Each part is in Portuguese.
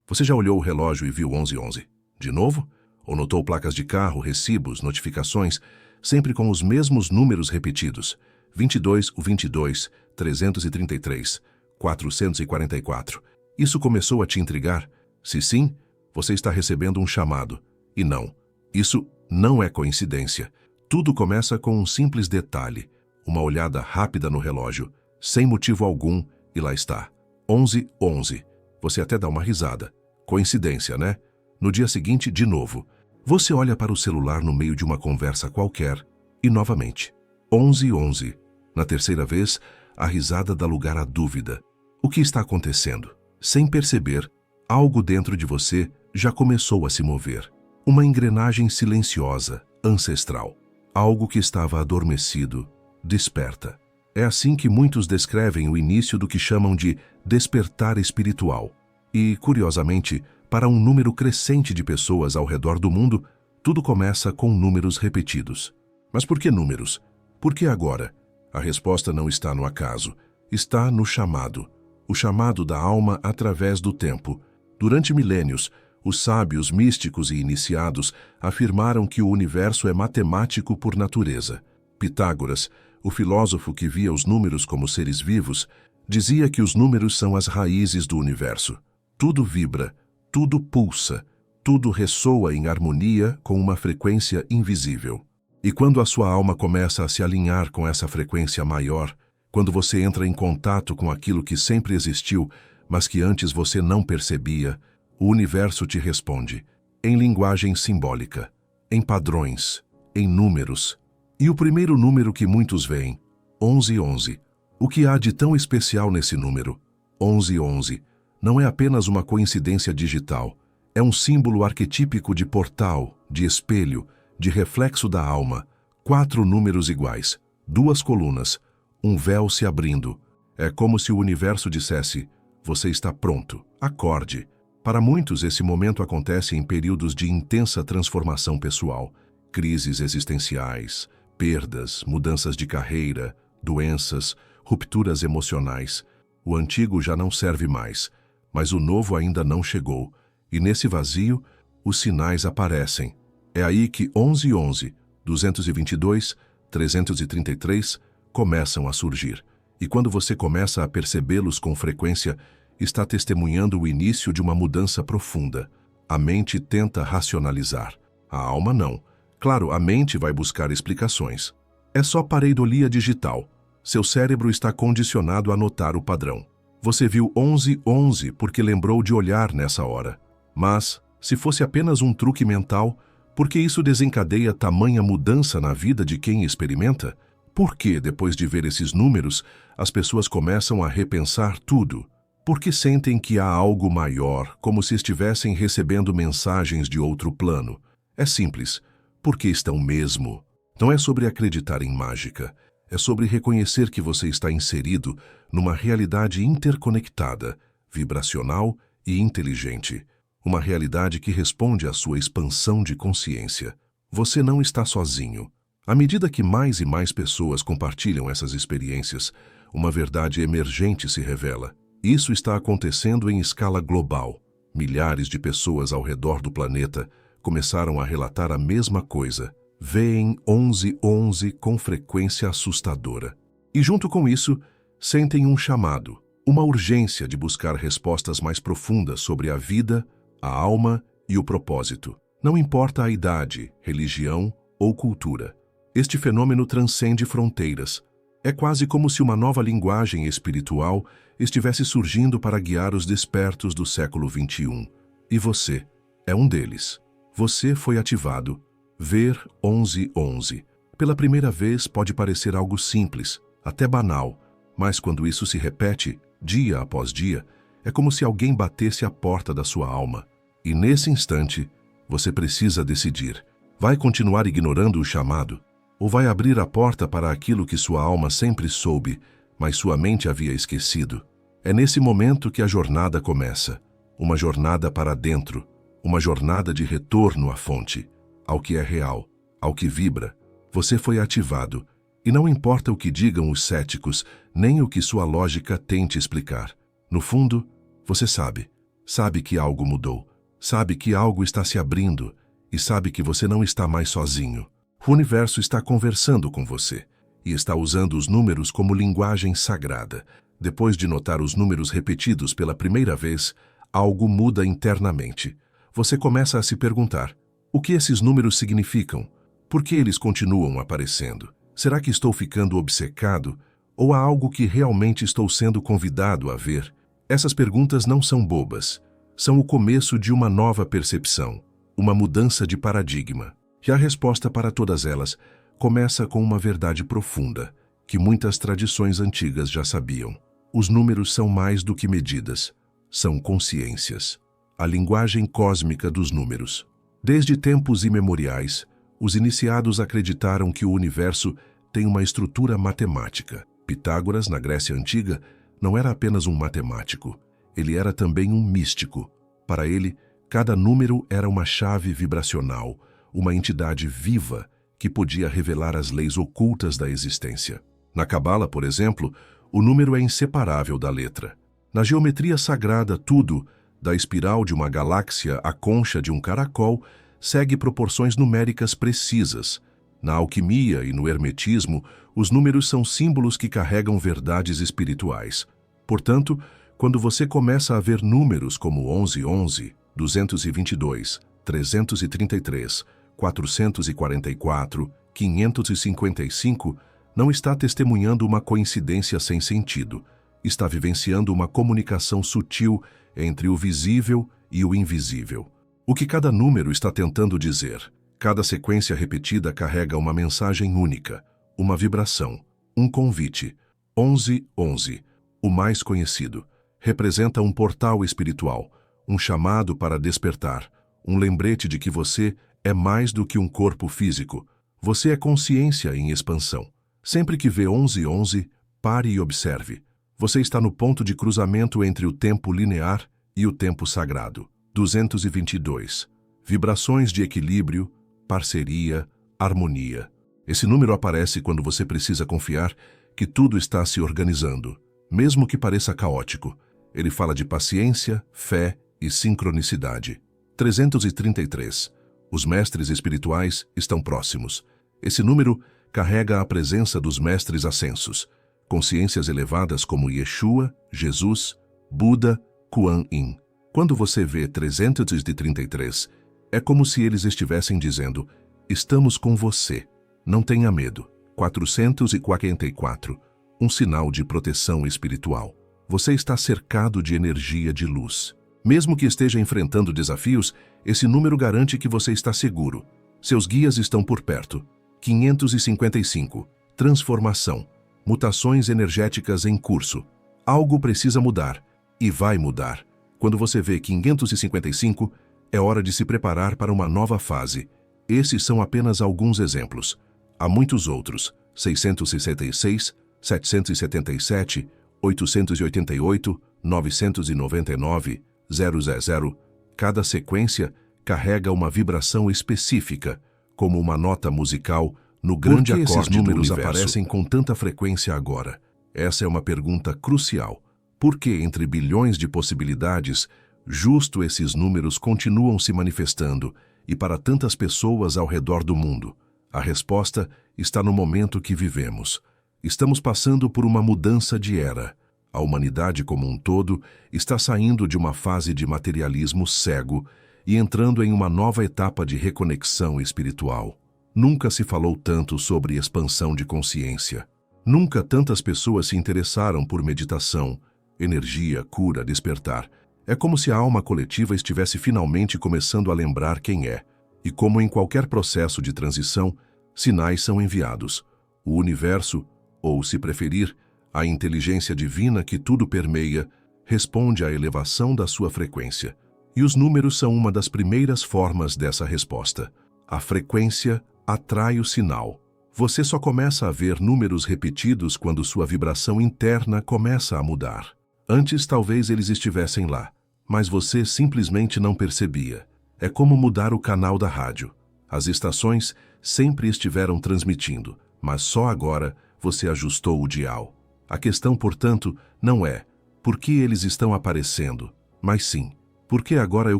Você já olhou o relógio e viu 11:11? De novo? Ou notou placas de carro, recibos, notificações, sempre com os mesmos números repetidos? 22, o 22, 333, 444. Isso começou a te intrigar? Se sim, você está recebendo um chamado. E não, isso não é coincidência. Tudo começa com um simples detalhe, uma olhada rápida no relógio, sem motivo algum, e lá está. 11:11. Você até dá uma risada. Coincidência, né? No dia seguinte, de novo. Você olha para o celular no meio de uma conversa qualquer e, novamente, 11:11. Na terceira vez, a risada dá lugar à dúvida. O que está acontecendo? Sem perceber, algo dentro de você já começou a se mover. Uma engrenagem silenciosa, ancestral. Algo que estava adormecido, desperta. É assim que muitos descrevem o início do que chamam de despertar espiritual. E, curiosamente, para um número crescente de pessoas ao redor do mundo, tudo começa com números repetidos. Mas por que números? Por que agora? A resposta não está no acaso, está no chamado. O chamado da alma através do tempo. Durante milênios, os sábios, místicos e iniciados afirmaram que o universo é matemático por natureza. Pitágoras, o filósofo que via os números como seres vivos, dizia que os números são as raízes do universo. Tudo vibra, tudo pulsa, tudo ressoa em harmonia com uma frequência invisível. E quando a sua alma começa a se alinhar com essa frequência maior, quando você entra em contato com aquilo que sempre existiu, mas que antes você não percebia, o universo te responde, em linguagem simbólica, em padrões, em números. E o primeiro número que muitos veem, 11:11. O que há de tão especial nesse número? 11:11 não é apenas uma coincidência digital, é um símbolo arquetípico de portal, de espelho, de reflexo da alma. 4 números iguais, 2 colunas, um véu se abrindo. É como se o universo dissesse, você está pronto, acorde. Para muitos, esse momento acontece em períodos de intensa transformação pessoal, crises existenciais, perdas, mudanças de carreira, doenças, rupturas emocionais. O antigo já não serve mais, mas o novo ainda não chegou, e nesse vazio, os sinais aparecem. É aí que 11:11, 222, 333 começam a surgir. E quando você começa a percebê-los com frequência, está testemunhando o início de uma mudança profunda. A mente tenta racionalizar. A alma não. Claro, a mente vai buscar explicações. É só pareidolia digital. Seu cérebro está condicionado a notar o padrão. Você viu 11:11 porque lembrou de olhar nessa hora. Mas, se fosse apenas um truque mental, por que isso desencadeia tamanha mudança na vida de quem experimenta? Por que, depois de ver esses números, as pessoas começam a repensar tudo? Porque sentem que há algo maior, como se estivessem recebendo mensagens de outro plano. É simples, porque estão mesmo. Não é sobre acreditar em mágica, é sobre reconhecer que você está inserido numa realidade interconectada, vibracional e inteligente. Uma realidade que responde à sua expansão de consciência. Você não está sozinho. À medida que mais e mais pessoas compartilham essas experiências, uma verdade emergente se revela. Isso está acontecendo em escala global. Milhares de pessoas ao redor do planeta começaram a relatar a mesma coisa. Veem 11:11 com frequência assustadora. E junto com isso, sentem um chamado, uma urgência de buscar respostas mais profundas sobre a vida, a alma e o propósito. Não importa a idade, religião ou cultura. Este fenômeno transcende fronteiras. É quase como se uma nova linguagem espiritual estivesse surgindo para guiar os despertos do século XXI. E você é um deles. Você foi ativado. Ver 11:11. Pela primeira vez pode parecer algo simples, até banal, mas quando isso se repete, dia após dia, é como se alguém batesse a porta da sua alma. E nesse instante, você precisa decidir. Vai continuar ignorando o chamado? Ou vai abrir a porta para aquilo que sua alma sempre soube, mas sua mente havia esquecido? É nesse momento que a jornada começa. Uma jornada para dentro, uma jornada de retorno à fonte, ao que é real, ao que vibra. Você foi ativado, e não importa o que digam os céticos, nem o que sua lógica tente explicar. No fundo, você sabe. Sabe que algo mudou. Sabe que algo está se abrindo. E sabe que você não está mais sozinho. O universo está conversando com você e está usando os números como linguagem sagrada. Depois de notar os números repetidos pela primeira vez, algo muda internamente. Você começa a se perguntar: o que esses números significam? Por que eles continuam aparecendo? Será que estou ficando obcecado? Ou há algo que realmente estou sendo convidado a ver? Essas perguntas não são bobas. São o começo de uma nova percepção, uma mudança de paradigma. E a resposta para todas elas começa com uma verdade profunda, que muitas tradições antigas já sabiam. Os números são mais do que medidas, são consciências. A linguagem cósmica dos números. Desde tempos imemoriais, os iniciados acreditaram que o universo tem uma estrutura matemática. Pitágoras, na Grécia Antiga, não era apenas um matemático, ele era também um místico. Para ele, cada número era uma chave vibracional, uma entidade viva que podia revelar as leis ocultas da existência. Na Cabala, por exemplo, o número é inseparável da letra. Na geometria sagrada, tudo, da espiral de uma galáxia à concha de um caracol, segue proporções numéricas precisas. Na alquimia e no hermetismo, os números são símbolos que carregam verdades espirituais. Portanto, quando você começa a ver números como 1111, 222, 333, 444, 555, não está testemunhando uma coincidência sem sentido. Está vivenciando uma comunicação sutil entre o visível e o invisível. O que cada número está tentando dizer? Cada sequência repetida carrega uma mensagem única, uma vibração, um convite. 1111, o mais conhecido, representa um portal espiritual, um chamado para despertar, um lembrete de que você é mais do que um corpo físico. Você é consciência em expansão. Sempre que vê 1111, pare e observe. Você está no ponto de cruzamento entre o tempo linear e o tempo sagrado. 222. Vibrações de equilíbrio, parceria, harmonia. Esse número aparece quando você precisa confiar que tudo está se organizando, mesmo que pareça caótico. Ele fala de paciência, fé e sincronicidade. 333. Os mestres espirituais estão próximos. Esse número carrega a presença dos mestres ascensos, consciências elevadas como Yeshua, Jesus, Buda, Kuan Yin. Quando você vê 333, é como se eles estivessem dizendo: estamos com você, não tenha medo. 444, um sinal de proteção espiritual. Você está cercado de energia de luz. Mesmo que esteja enfrentando desafios, esse número garante que você está seguro. Seus guias estão por perto. 555, transformação, mutações energéticas em curso. Algo precisa mudar, e vai mudar. Quando você vê 555, é hora de se preparar para uma nova fase. Esses são apenas alguns exemplos. Há muitos outros: 666, 777, 888, 999, 000. Cada sequência carrega uma vibração específica, como uma nota musical no grande acorde do universo. Por que esses números aparecem com tanta frequência agora? Essa é uma pergunta crucial. Por que, entre bilhões de possibilidades, justo esses números continuam se manifestando e para tantas pessoas ao redor do mundo? A resposta está no momento que vivemos. Estamos passando por uma mudança de era. A humanidade como um todo está saindo de uma fase de materialismo cego e entrando em uma nova etapa de reconexão espiritual. Nunca se falou tanto sobre expansão de consciência. Nunca tantas pessoas se interessaram por meditação, energia, cura, despertar. É como se a alma coletiva estivesse finalmente começando a lembrar quem é. E como em qualquer processo de transição, sinais são enviados. O universo, ou se preferir, a inteligência divina que tudo permeia, responde à elevação da sua frequência. E os números são uma das primeiras formas dessa resposta. A frequência atrai o sinal. Você só começa a ver números repetidos quando sua vibração interna começa a mudar. Antes talvez eles estivessem lá, mas você simplesmente não percebia. É como mudar o canal da rádio. As estações sempre estiveram transmitindo, mas só agora você ajustou o dial. A questão, portanto, não é por que eles estão aparecendo, mas sim, Por que agora eu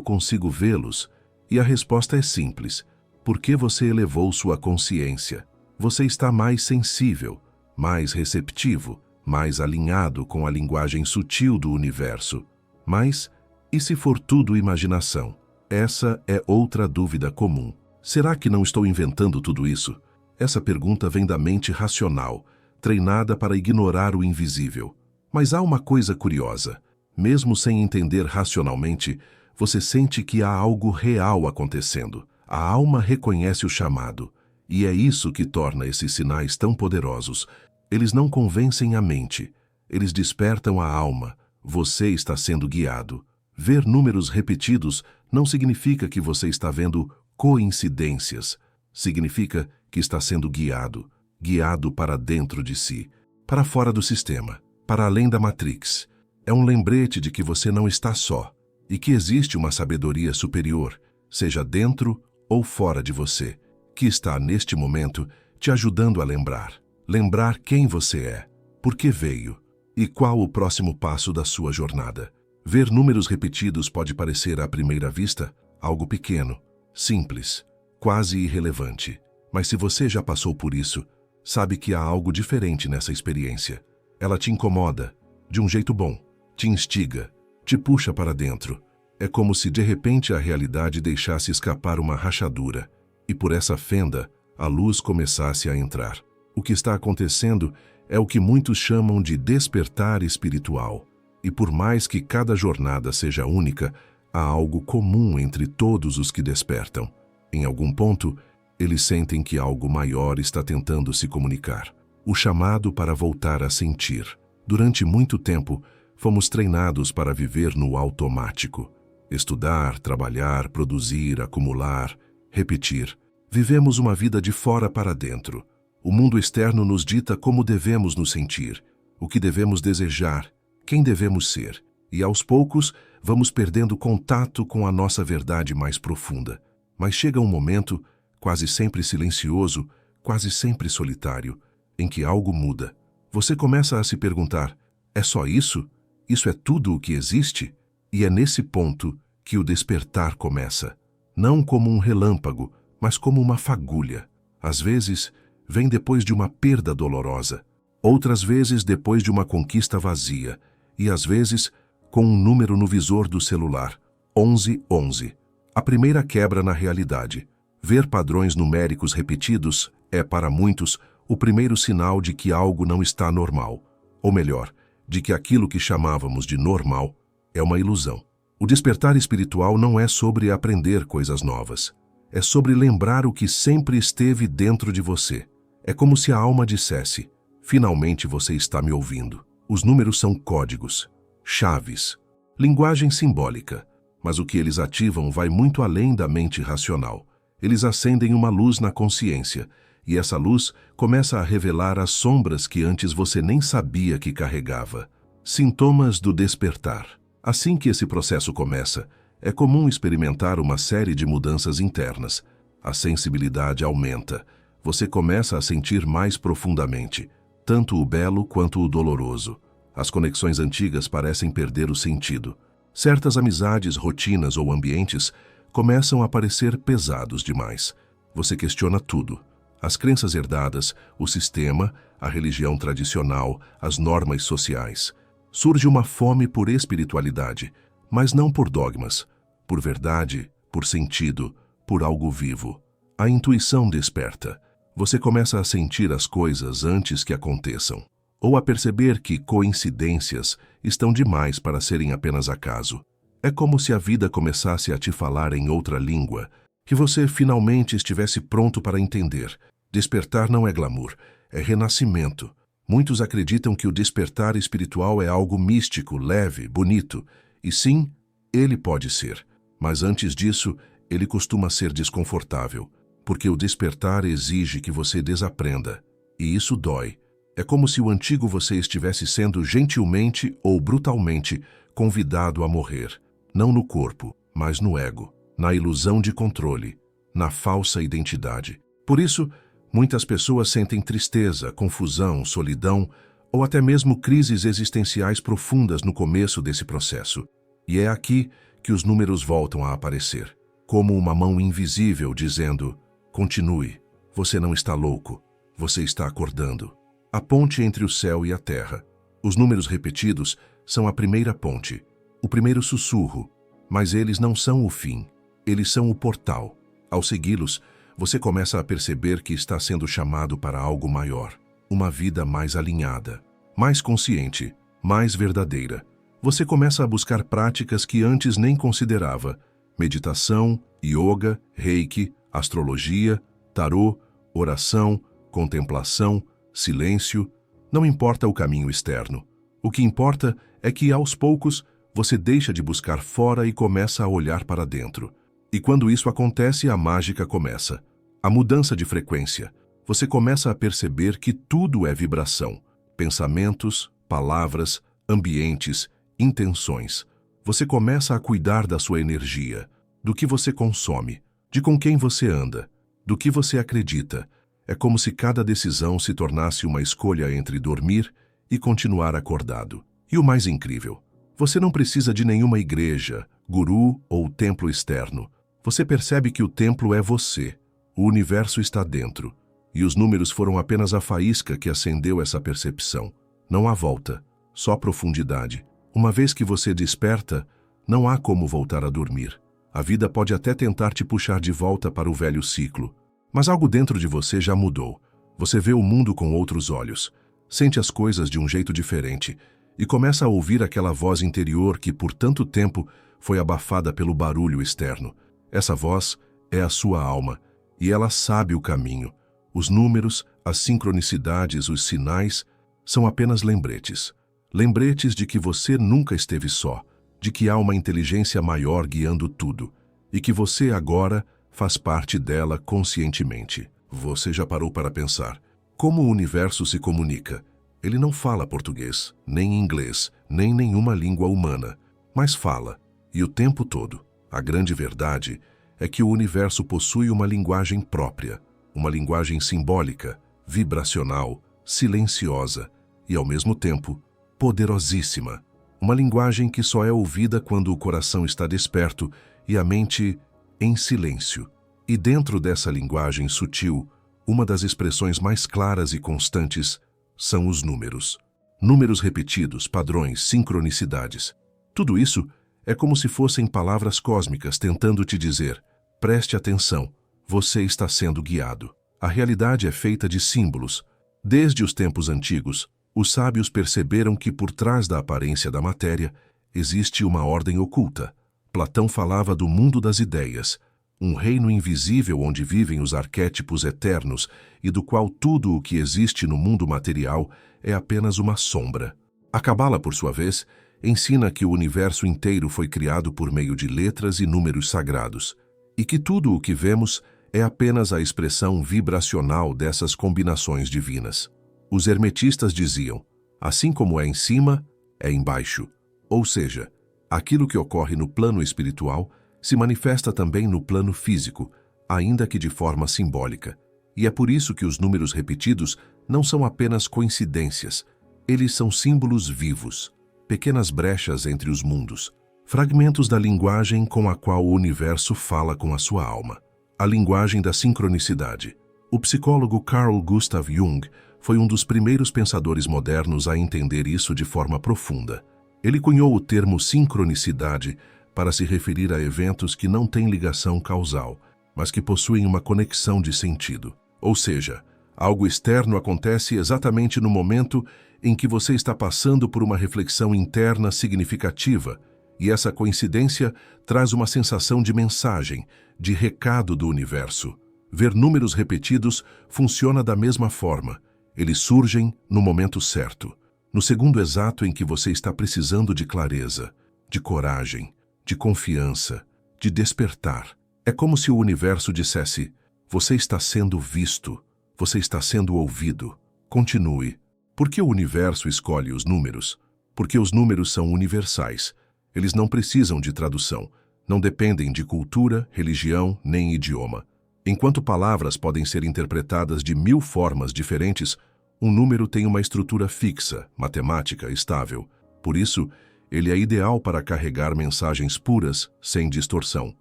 consigo vê-los? E a resposta é simples. Porque você elevou sua consciência. Você está mais sensível, mais receptivo, mais alinhado com a linguagem sutil do universo. Mas, e se for tudo imaginação? Essa é outra dúvida comum. Será que não estou inventando tudo isso? Essa pergunta vem da mente racional, treinada para ignorar o invisível. Mas há uma coisa curiosa. Mesmo sem entender racionalmente, você sente que há algo real acontecendo. A alma reconhece o chamado. E é isso que torna esses sinais tão poderosos. Eles não convencem a mente. Eles despertam a alma. Você está sendo guiado. Ver números repetidos não significa que você está vendo coincidências. Significa que está sendo guiado. Guiado para dentro de si, para fora do sistema, para além da Matrix. É um lembrete de que você não está só e que existe uma sabedoria superior, seja dentro ou fora de você, que está neste momento te ajudando a lembrar quem você é, por que veio e qual o próximo passo da sua jornada. Ver números repetidos pode parecer à primeira vista algo pequeno, simples, quase irrelevante, mas se você já passou por isso, sabe que há algo diferente nessa experiência. Ela te incomoda, de um jeito bom, te instiga, te puxa para dentro. É como se de repente a realidade deixasse escapar uma rachadura, e por essa fenda a luz começasse a entrar. O que está acontecendo é o que muitos chamam de despertar espiritual. E por mais que cada jornada seja única, há algo comum entre todos os que despertam. Em algum ponto, eles sentem que algo maior está tentando se comunicar. O chamado para voltar a sentir. Durante muito tempo, fomos treinados para viver no automático. Estudar, trabalhar, produzir, acumular, repetir. Vivemos uma vida de fora para dentro. O mundo externo nos dita como devemos nos sentir, o que devemos desejar, quem devemos ser. E aos poucos, vamos perdendo contato com a nossa verdade mais profunda. Mas chega um momento, quase sempre silencioso, quase sempre solitário, em que algo muda. Você começa a se perguntar, é só isso? Isso é tudo o que existe? E é nesse ponto que o despertar começa. Não como um relâmpago, mas como uma fagulha. Às vezes, vem depois de uma perda dolorosa. Outras vezes depois de uma conquista vazia. E às vezes, com um número no visor do celular. 1111. A primeira quebra na realidade. Ver padrões numéricos repetidos é, para muitos, o primeiro sinal de que algo não está normal. Ou melhor, de que aquilo que chamávamos de normal é uma ilusão. O despertar espiritual não é sobre aprender coisas novas. É sobre lembrar o que sempre esteve dentro de você. É como se a alma dissesse, finalmente você está me ouvindo. Os números são códigos, chaves, linguagem simbólica, mas o que eles ativam vai muito além da mente racional. Eles acendem uma luz na consciência, e essa luz começa a revelar as sombras que antes você nem sabia que carregava. Sintomas do despertar. Assim que esse processo começa, é comum experimentar uma série de mudanças internas. A sensibilidade aumenta. Você começa a sentir mais profundamente, tanto o belo quanto o doloroso. As conexões antigas parecem perder o sentido. Certas amizades, rotinas ou ambientes começam a parecer pesados demais. Você questiona tudo. As crenças herdadas, o sistema, a religião tradicional, as normas sociais. Surge uma fome por espiritualidade, mas não por dogmas, por verdade, por sentido, por algo vivo. A intuição desperta. Você começa a sentir as coisas antes que aconteçam, ou a perceber que coincidências estão demais para serem apenas acaso. É como se a vida começasse a te falar em outra língua, que você finalmente estivesse pronto para entender. Despertar não é glamour, é renascimento. Muitos acreditam que o despertar espiritual é algo místico, leve, bonito. E sim, ele pode ser. Mas antes disso, ele costuma ser desconfortável, porque o despertar exige que você desaprenda. E isso dói. É como se o antigo você estivesse sendo gentilmente ou brutalmente convidado a morrer. Não no corpo, mas no ego, na ilusão de controle, na falsa identidade. Por isso, muitas pessoas sentem tristeza, confusão, solidão ou até mesmo crises existenciais profundas no começo desse processo. E é aqui que os números voltam a aparecer, como uma mão invisível dizendo: continue, você não está louco, você está acordando. A ponte entre o céu e a terra. Os números repetidos são a primeira ponte, o primeiro sussurro, mas eles não são o fim, eles são o portal. Ao segui-los, você começa a perceber que está sendo chamado para algo maior, uma vida mais alinhada, mais consciente, mais verdadeira. Você começa a buscar práticas que antes nem considerava: meditação, yoga, reiki, astrologia, tarô, oração, contemplação, silêncio. Não importa o caminho externo. O que importa é que, aos poucos, você deixa de buscar fora e começa a olhar para dentro. E quando isso acontece, a mágica começa. A mudança de frequência. Você começa a perceber que tudo é vibração. Pensamentos, palavras, ambientes, intenções. Você começa a cuidar da sua energia, do que você consome, de com quem você anda, do que você acredita. É como se cada decisão se tornasse uma escolha entre dormir e continuar acordado. E o mais incrível, você não precisa de nenhuma igreja, guru ou templo externo. Você percebe que o templo é você, o universo está dentro, e os números foram apenas a faísca que acendeu essa percepção. Não há volta, só profundidade. Uma vez que você desperta, não há como voltar a dormir. A vida pode até tentar te puxar de volta para o velho ciclo, mas algo dentro de você já mudou. Você vê o mundo com outros olhos, sente as coisas de um jeito diferente e começa a ouvir aquela voz interior que por tanto tempo foi abafada pelo barulho externo. Essa voz é a sua alma e ela sabe o caminho. Os números, as sincronicidades, os sinais são apenas lembretes. Lembretes de que você nunca esteve só, de que há uma inteligência maior guiando tudo e que você agora faz parte dela conscientemente. Você já parou para pensar como o universo se comunica? Ele não fala português, nem inglês, nem nenhuma língua humana, mas fala, e o tempo todo. A grande verdade é que o universo possui uma linguagem própria, uma linguagem simbólica, vibracional, silenciosa e, ao mesmo tempo, poderosíssima. Uma linguagem que só é ouvida quando o coração está desperto e a mente em silêncio. E dentro dessa linguagem sutil, uma das expressões mais claras e constantes são os números. Números repetidos, padrões, sincronicidades. Tudo isso é como se fossem palavras cósmicas tentando te dizer: preste atenção, você está sendo guiado. A realidade é feita de símbolos. Desde os tempos antigos, os sábios perceberam que por trás da aparência da matéria existe uma ordem oculta. Platão falava do mundo das ideias, um reino invisível onde vivem os arquétipos eternos e do qual tudo o que existe no mundo material é apenas uma sombra. A Cabala, por sua vez, ensina que o universo inteiro foi criado por meio de letras e números sagrados, e que tudo o que vemos é apenas a expressão vibracional dessas combinações divinas. Os hermetistas diziam: assim como é em cima, é embaixo. Ou seja, aquilo que ocorre no plano espiritual se manifesta também no plano físico, ainda que de forma simbólica. E é por isso que os números repetidos não são apenas coincidências, eles são símbolos vivos, pequenas brechas entre os mundos, fragmentos da linguagem com a qual o universo fala com a sua alma. A linguagem da sincronicidade. O psicólogo Carl Gustav Jung foi um dos primeiros pensadores modernos a entender isso de forma profunda. Ele cunhou o termo sincronicidade para se referir a eventos que não têm ligação causal, mas que possuem uma conexão de sentido. Ou seja, algo externo acontece exatamente no momento em que você está passando por uma reflexão interna significativa, e essa coincidência traz uma sensação de mensagem, de recado do universo. Ver números repetidos funciona da mesma forma. Eles surgem no momento certo, no segundo exato em que você está precisando de clareza, de coragem, de confiança, de despertar. É como se o universo dissesse: você está sendo visto, você está sendo ouvido. Continue. Por que o universo escolhe os números? Porque os números são universais. Eles não precisam de tradução, não dependem de cultura, religião, nem idioma. Enquanto palavras podem ser interpretadas de 1000 formas diferentes, um número tem uma estrutura fixa, matemática, estável. Por isso, Ele é ideal para carregar mensagens puras, sem distorção.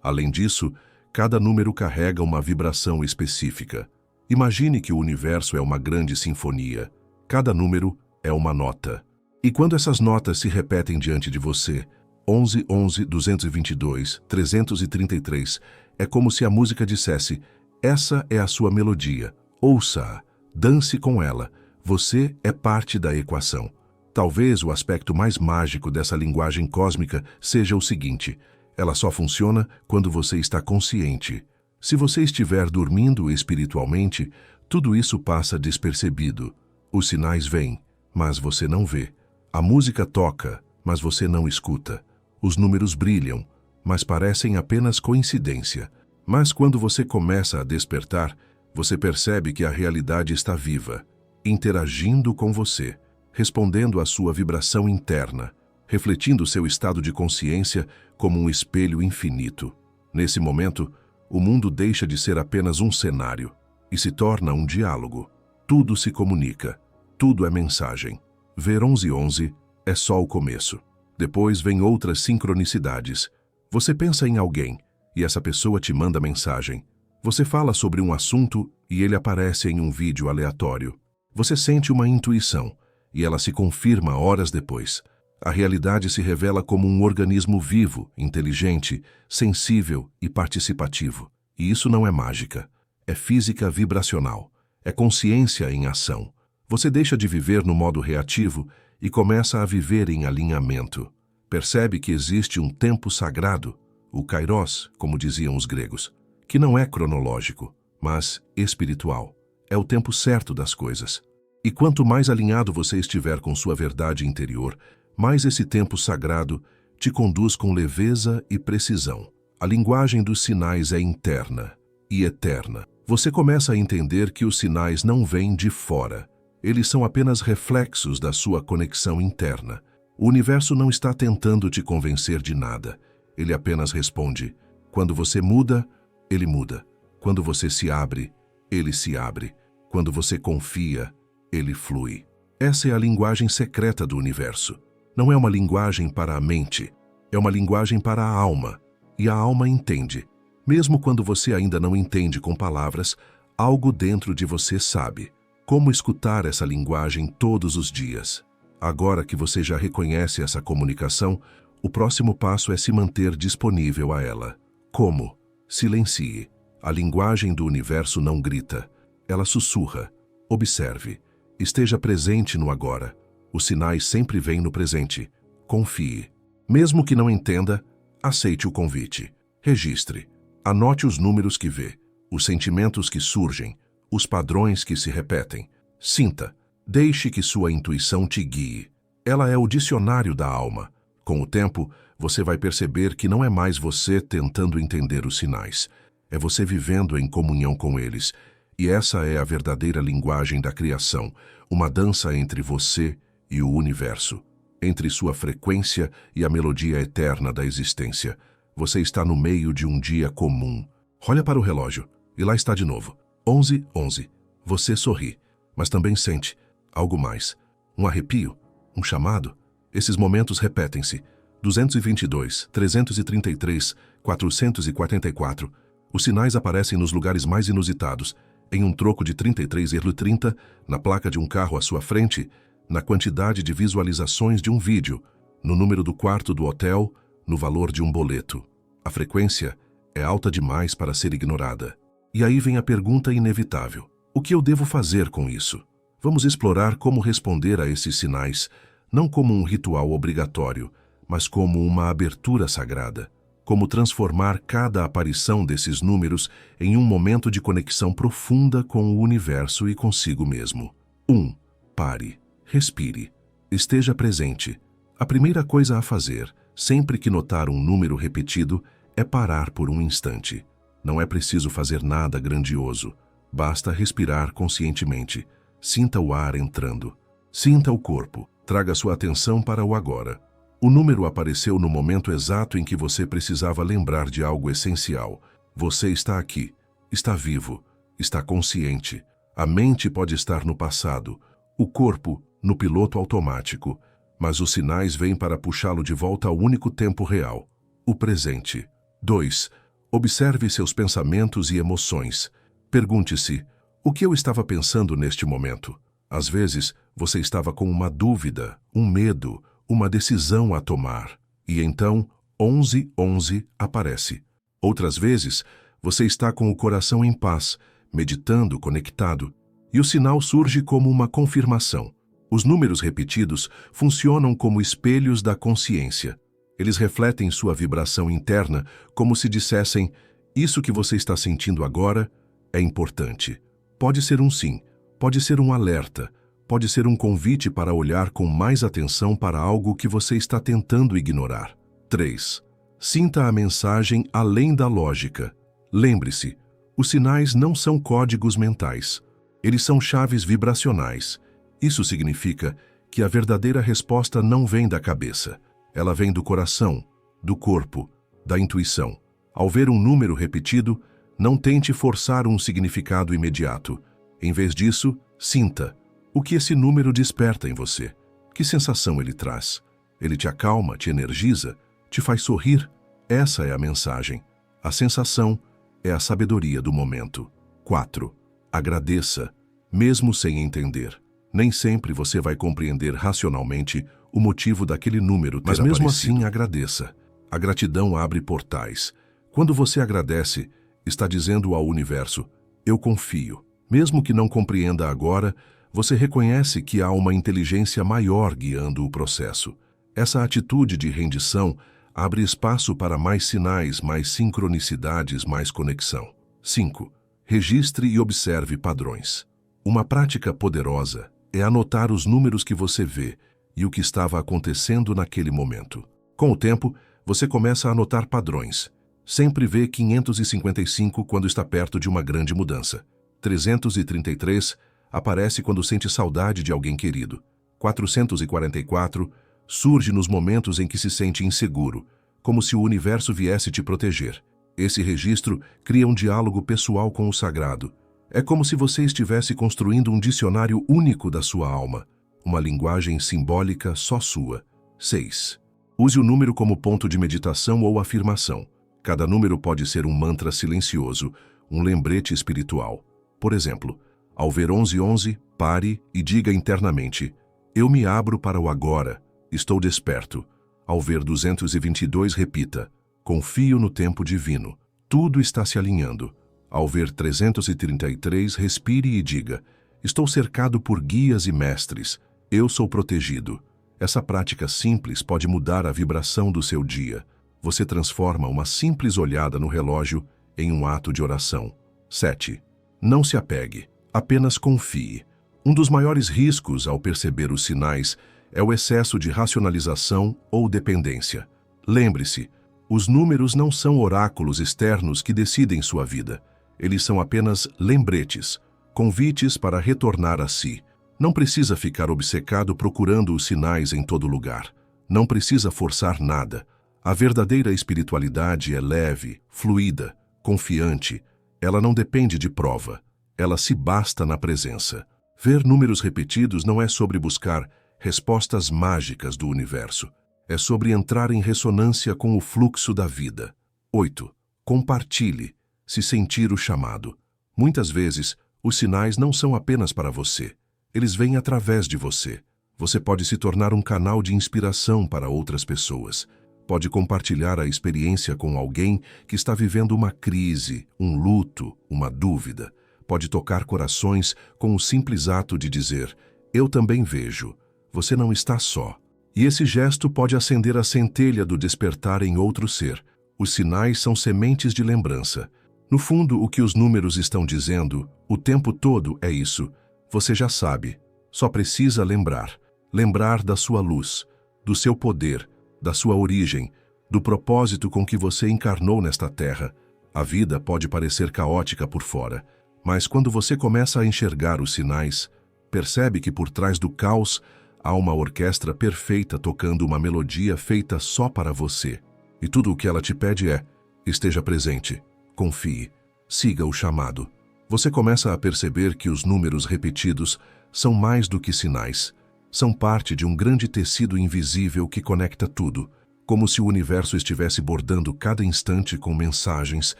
Além disso, cada número carrega uma vibração específica. Imagine que o universo é uma grande sinfonia. Cada número é uma nota. E quando essas notas se repetem diante de você, 11, 11, 222, 333, é como se a música dissesse: essa é a sua melodia, ouça-a, dance com ela, você é parte da equação. Talvez o aspecto mais mágico dessa linguagem cósmica seja o seguinte: ela só funciona quando você está consciente. Se você estiver dormindo espiritualmente, tudo isso passa despercebido. Os sinais vêm, mas você não vê. A música toca, mas você não escuta. Os números brilham, mas parecem apenas coincidência. Mas quando você começa a despertar, você percebe que a realidade está viva, interagindo com você, respondendo à sua vibração interna, refletindo seu estado de consciência como um espelho infinito. Nesse momento, o mundo deixa de ser apenas um cenário e se torna um diálogo. Tudo se comunica, tudo é mensagem. Ver 1111 é só o começo. Depois vem outras sincronicidades. Você pensa em alguém e essa pessoa te manda mensagem. Você fala sobre um assunto e ele aparece em um vídeo aleatório. Você sente uma intuição e ela se confirma horas depois. A realidade se revela como um organismo vivo, inteligente, sensível e participativo. E isso não é mágica. É física vibracional. É consciência em ação. Você deixa de viver no modo reativo e começa a viver em alinhamento. Percebe que existe um tempo sagrado, o kairos, como diziam os gregos, que não é cronológico, mas espiritual. É o tempo certo das coisas. E quanto mais alinhado você estiver com sua verdade interior, mais esse tempo sagrado te conduz com leveza e precisão. A linguagem dos sinais é interna e eterna. Você começa a entender que os sinais não vêm de fora. Eles são apenas reflexos da sua conexão interna. O universo não está tentando te convencer de nada. Ele apenas responde. Quando você muda, ele muda. Quando você se abre, ele se abre. Quando você confia, ele flui. Essa é a linguagem secreta do universo. Não é uma linguagem para a mente, é uma linguagem para a alma. E a alma entende. Mesmo quando você ainda não entende com palavras, algo dentro de você sabe. Como escutar essa linguagem todos os dias? Agora que você já reconhece essa comunicação, o próximo passo é se manter disponível a ela. Como? Silencie. A linguagem do universo não grita. Ela sussurra. Observe. Esteja presente no agora. Os sinais sempre vêm no presente. Confie. Mesmo que não entenda, aceite o convite. Registre. Anote os números que vê, os sentimentos que surgem, os padrões que se repetem. Sinta. Deixe que sua intuição te guie. Ela é o dicionário da alma. Com o tempo, você vai perceber que não é mais você tentando entender os sinais. É você vivendo em comunhão com eles. E essa é a verdadeira linguagem da criação, uma dança entre você e o universo, entre sua frequência e a melodia eterna da existência. Você está no meio de um dia comum. Olha para o relógio, e lá está de novo. 11:11. Você sorri, mas também sente algo mais. Um arrepio, um chamado. Esses momentos repetem-se. 222, 333, 444. Os sinais aparecem nos lugares mais inusitados. Em um troco de 33,30, na placa de um carro à sua frente, na quantidade de visualizações de um vídeo, no número do quarto do hotel, no valor de um boleto. A frequência é alta demais para ser ignorada. E aí vem a pergunta inevitável. O que eu devo fazer com isso? Vamos explorar como responder a esses sinais, não como um ritual obrigatório, mas como uma abertura sagrada. Como transformar cada aparição desses números em um momento de conexão profunda com o universo e consigo mesmo. 1. Pare. Respire. Esteja presente. A primeira coisa a fazer, sempre que notar um número repetido, é parar por um instante. Não é preciso fazer nada grandioso. Basta respirar conscientemente. Sinta o ar entrando. Sinta o corpo. Traga sua atenção para o agora. O número apareceu no momento exato em que você precisava lembrar de algo essencial. Você está aqui, está vivo, está consciente. A mente pode estar no passado, o corpo no piloto automático, mas os sinais vêm para puxá-lo de volta ao único tempo real, o presente. 2. Observe seus pensamentos e emoções. Pergunte-se: o que eu estava pensando neste momento? Às vezes, você estava com uma dúvida, um medo, uma decisão a tomar. E então, 1111 aparece. Outras vezes, você está com o coração em paz, meditando, conectado, e o sinal surge como uma confirmação. Os números repetidos funcionam como espelhos da consciência. Eles refletem sua vibração interna como se dissessem: isso que você está sentindo agora é importante. Pode ser um sim, pode ser um alerta, pode ser um convite para olhar com mais atenção para algo que você está tentando ignorar. 3. Sinta a mensagem além da lógica. Lembre-se, os sinais não são códigos mentais. Eles são chaves vibracionais. Isso significa que a verdadeira resposta não vem da cabeça. Ela vem do coração, do corpo, da intuição. Ao ver um número repetido, não tente forçar um significado imediato. Em vez disso, sinta o que esse número desperta em você. Que sensação ele traz? Ele te acalma, te energiza, te faz sorrir? Essa é a mensagem. A sensação é a sabedoria do momento. 4. Agradeça, mesmo sem entender. Nem sempre você vai compreender racionalmente o motivo daquele número ter aparecido. Mas mesmo assim, agradeça. A gratidão abre portais. Quando você agradece, está dizendo ao universo: eu confio. Mesmo que não compreenda agora, você reconhece que há uma inteligência maior guiando o processo. Essa atitude de rendição abre espaço para mais sinais, mais sincronicidades, mais conexão. 5. Registre e observe padrões. Uma prática poderosa é anotar os números que você vê e o que estava acontecendo naquele momento. Com o tempo, você começa a anotar padrões. Sempre vê 555 quando está perto de uma grande mudança. 333 aparece quando sente saudade de alguém querido. 444 surge nos momentos em que se sente inseguro, como se o universo viesse te proteger. Esse registro cria um diálogo pessoal com o sagrado. É como se você estivesse construindo um dicionário único da sua alma, uma linguagem simbólica só sua. 6. Use o número como ponto de meditação ou afirmação. Cada número pode ser um mantra silencioso, um lembrete espiritual. Por exemplo, ao ver 1111, pare e diga internamente: eu me abro para o agora, estou desperto. Ao ver 222, repita: confio no tempo divino, tudo está se alinhando. Ao ver 333, respire e diga: estou cercado por guias e mestres, eu sou protegido. Essa prática simples pode mudar a vibração do seu dia. Você transforma uma simples olhada no relógio em um ato de oração. 7. Não se apegue, apenas confie. Um dos maiores riscos ao perceber os sinais é o excesso de racionalização ou dependência. Lembre-se, os números não são oráculos externos que decidem sua vida. Eles são apenas lembretes, convites para retornar a si. Não precisa ficar obcecado procurando os sinais em todo lugar. Não precisa forçar nada. A verdadeira espiritualidade é leve, fluida, confiante. Ela não depende de prova. Ela se basta na presença. Ver números repetidos não é sobre buscar respostas mágicas do universo. É sobre entrar em ressonância com o fluxo da vida. 8. Compartilhe, se sentir o chamado. Muitas vezes, os sinais não são apenas para você. Eles vêm através de você. Você pode se tornar um canal de inspiração para outras pessoas. Pode compartilhar a experiência com alguém que está vivendo uma crise, um luto, uma dúvida. Pode tocar corações com o simples ato de dizer: eu também vejo. Você não está só. E esse gesto pode acender a centelha do despertar em outro ser. Os sinais são sementes de lembrança. No fundo, o que os números estão dizendo o tempo todo é isso. Você já sabe. Só precisa lembrar. Lembrar da sua luz, do seu poder, da sua origem, do propósito com que você encarnou nesta terra. A vida pode parecer caótica por fora, mas quando você começa a enxergar os sinais, percebe que por trás do caos há uma orquestra perfeita tocando uma melodia feita só para você. E tudo o que ela te pede é: esteja presente, confie, siga o chamado. Você começa a perceber que os números repetidos são mais do que sinais. São parte de um grande tecido invisível que conecta tudo, como se o universo estivesse bordando cada instante com mensagens,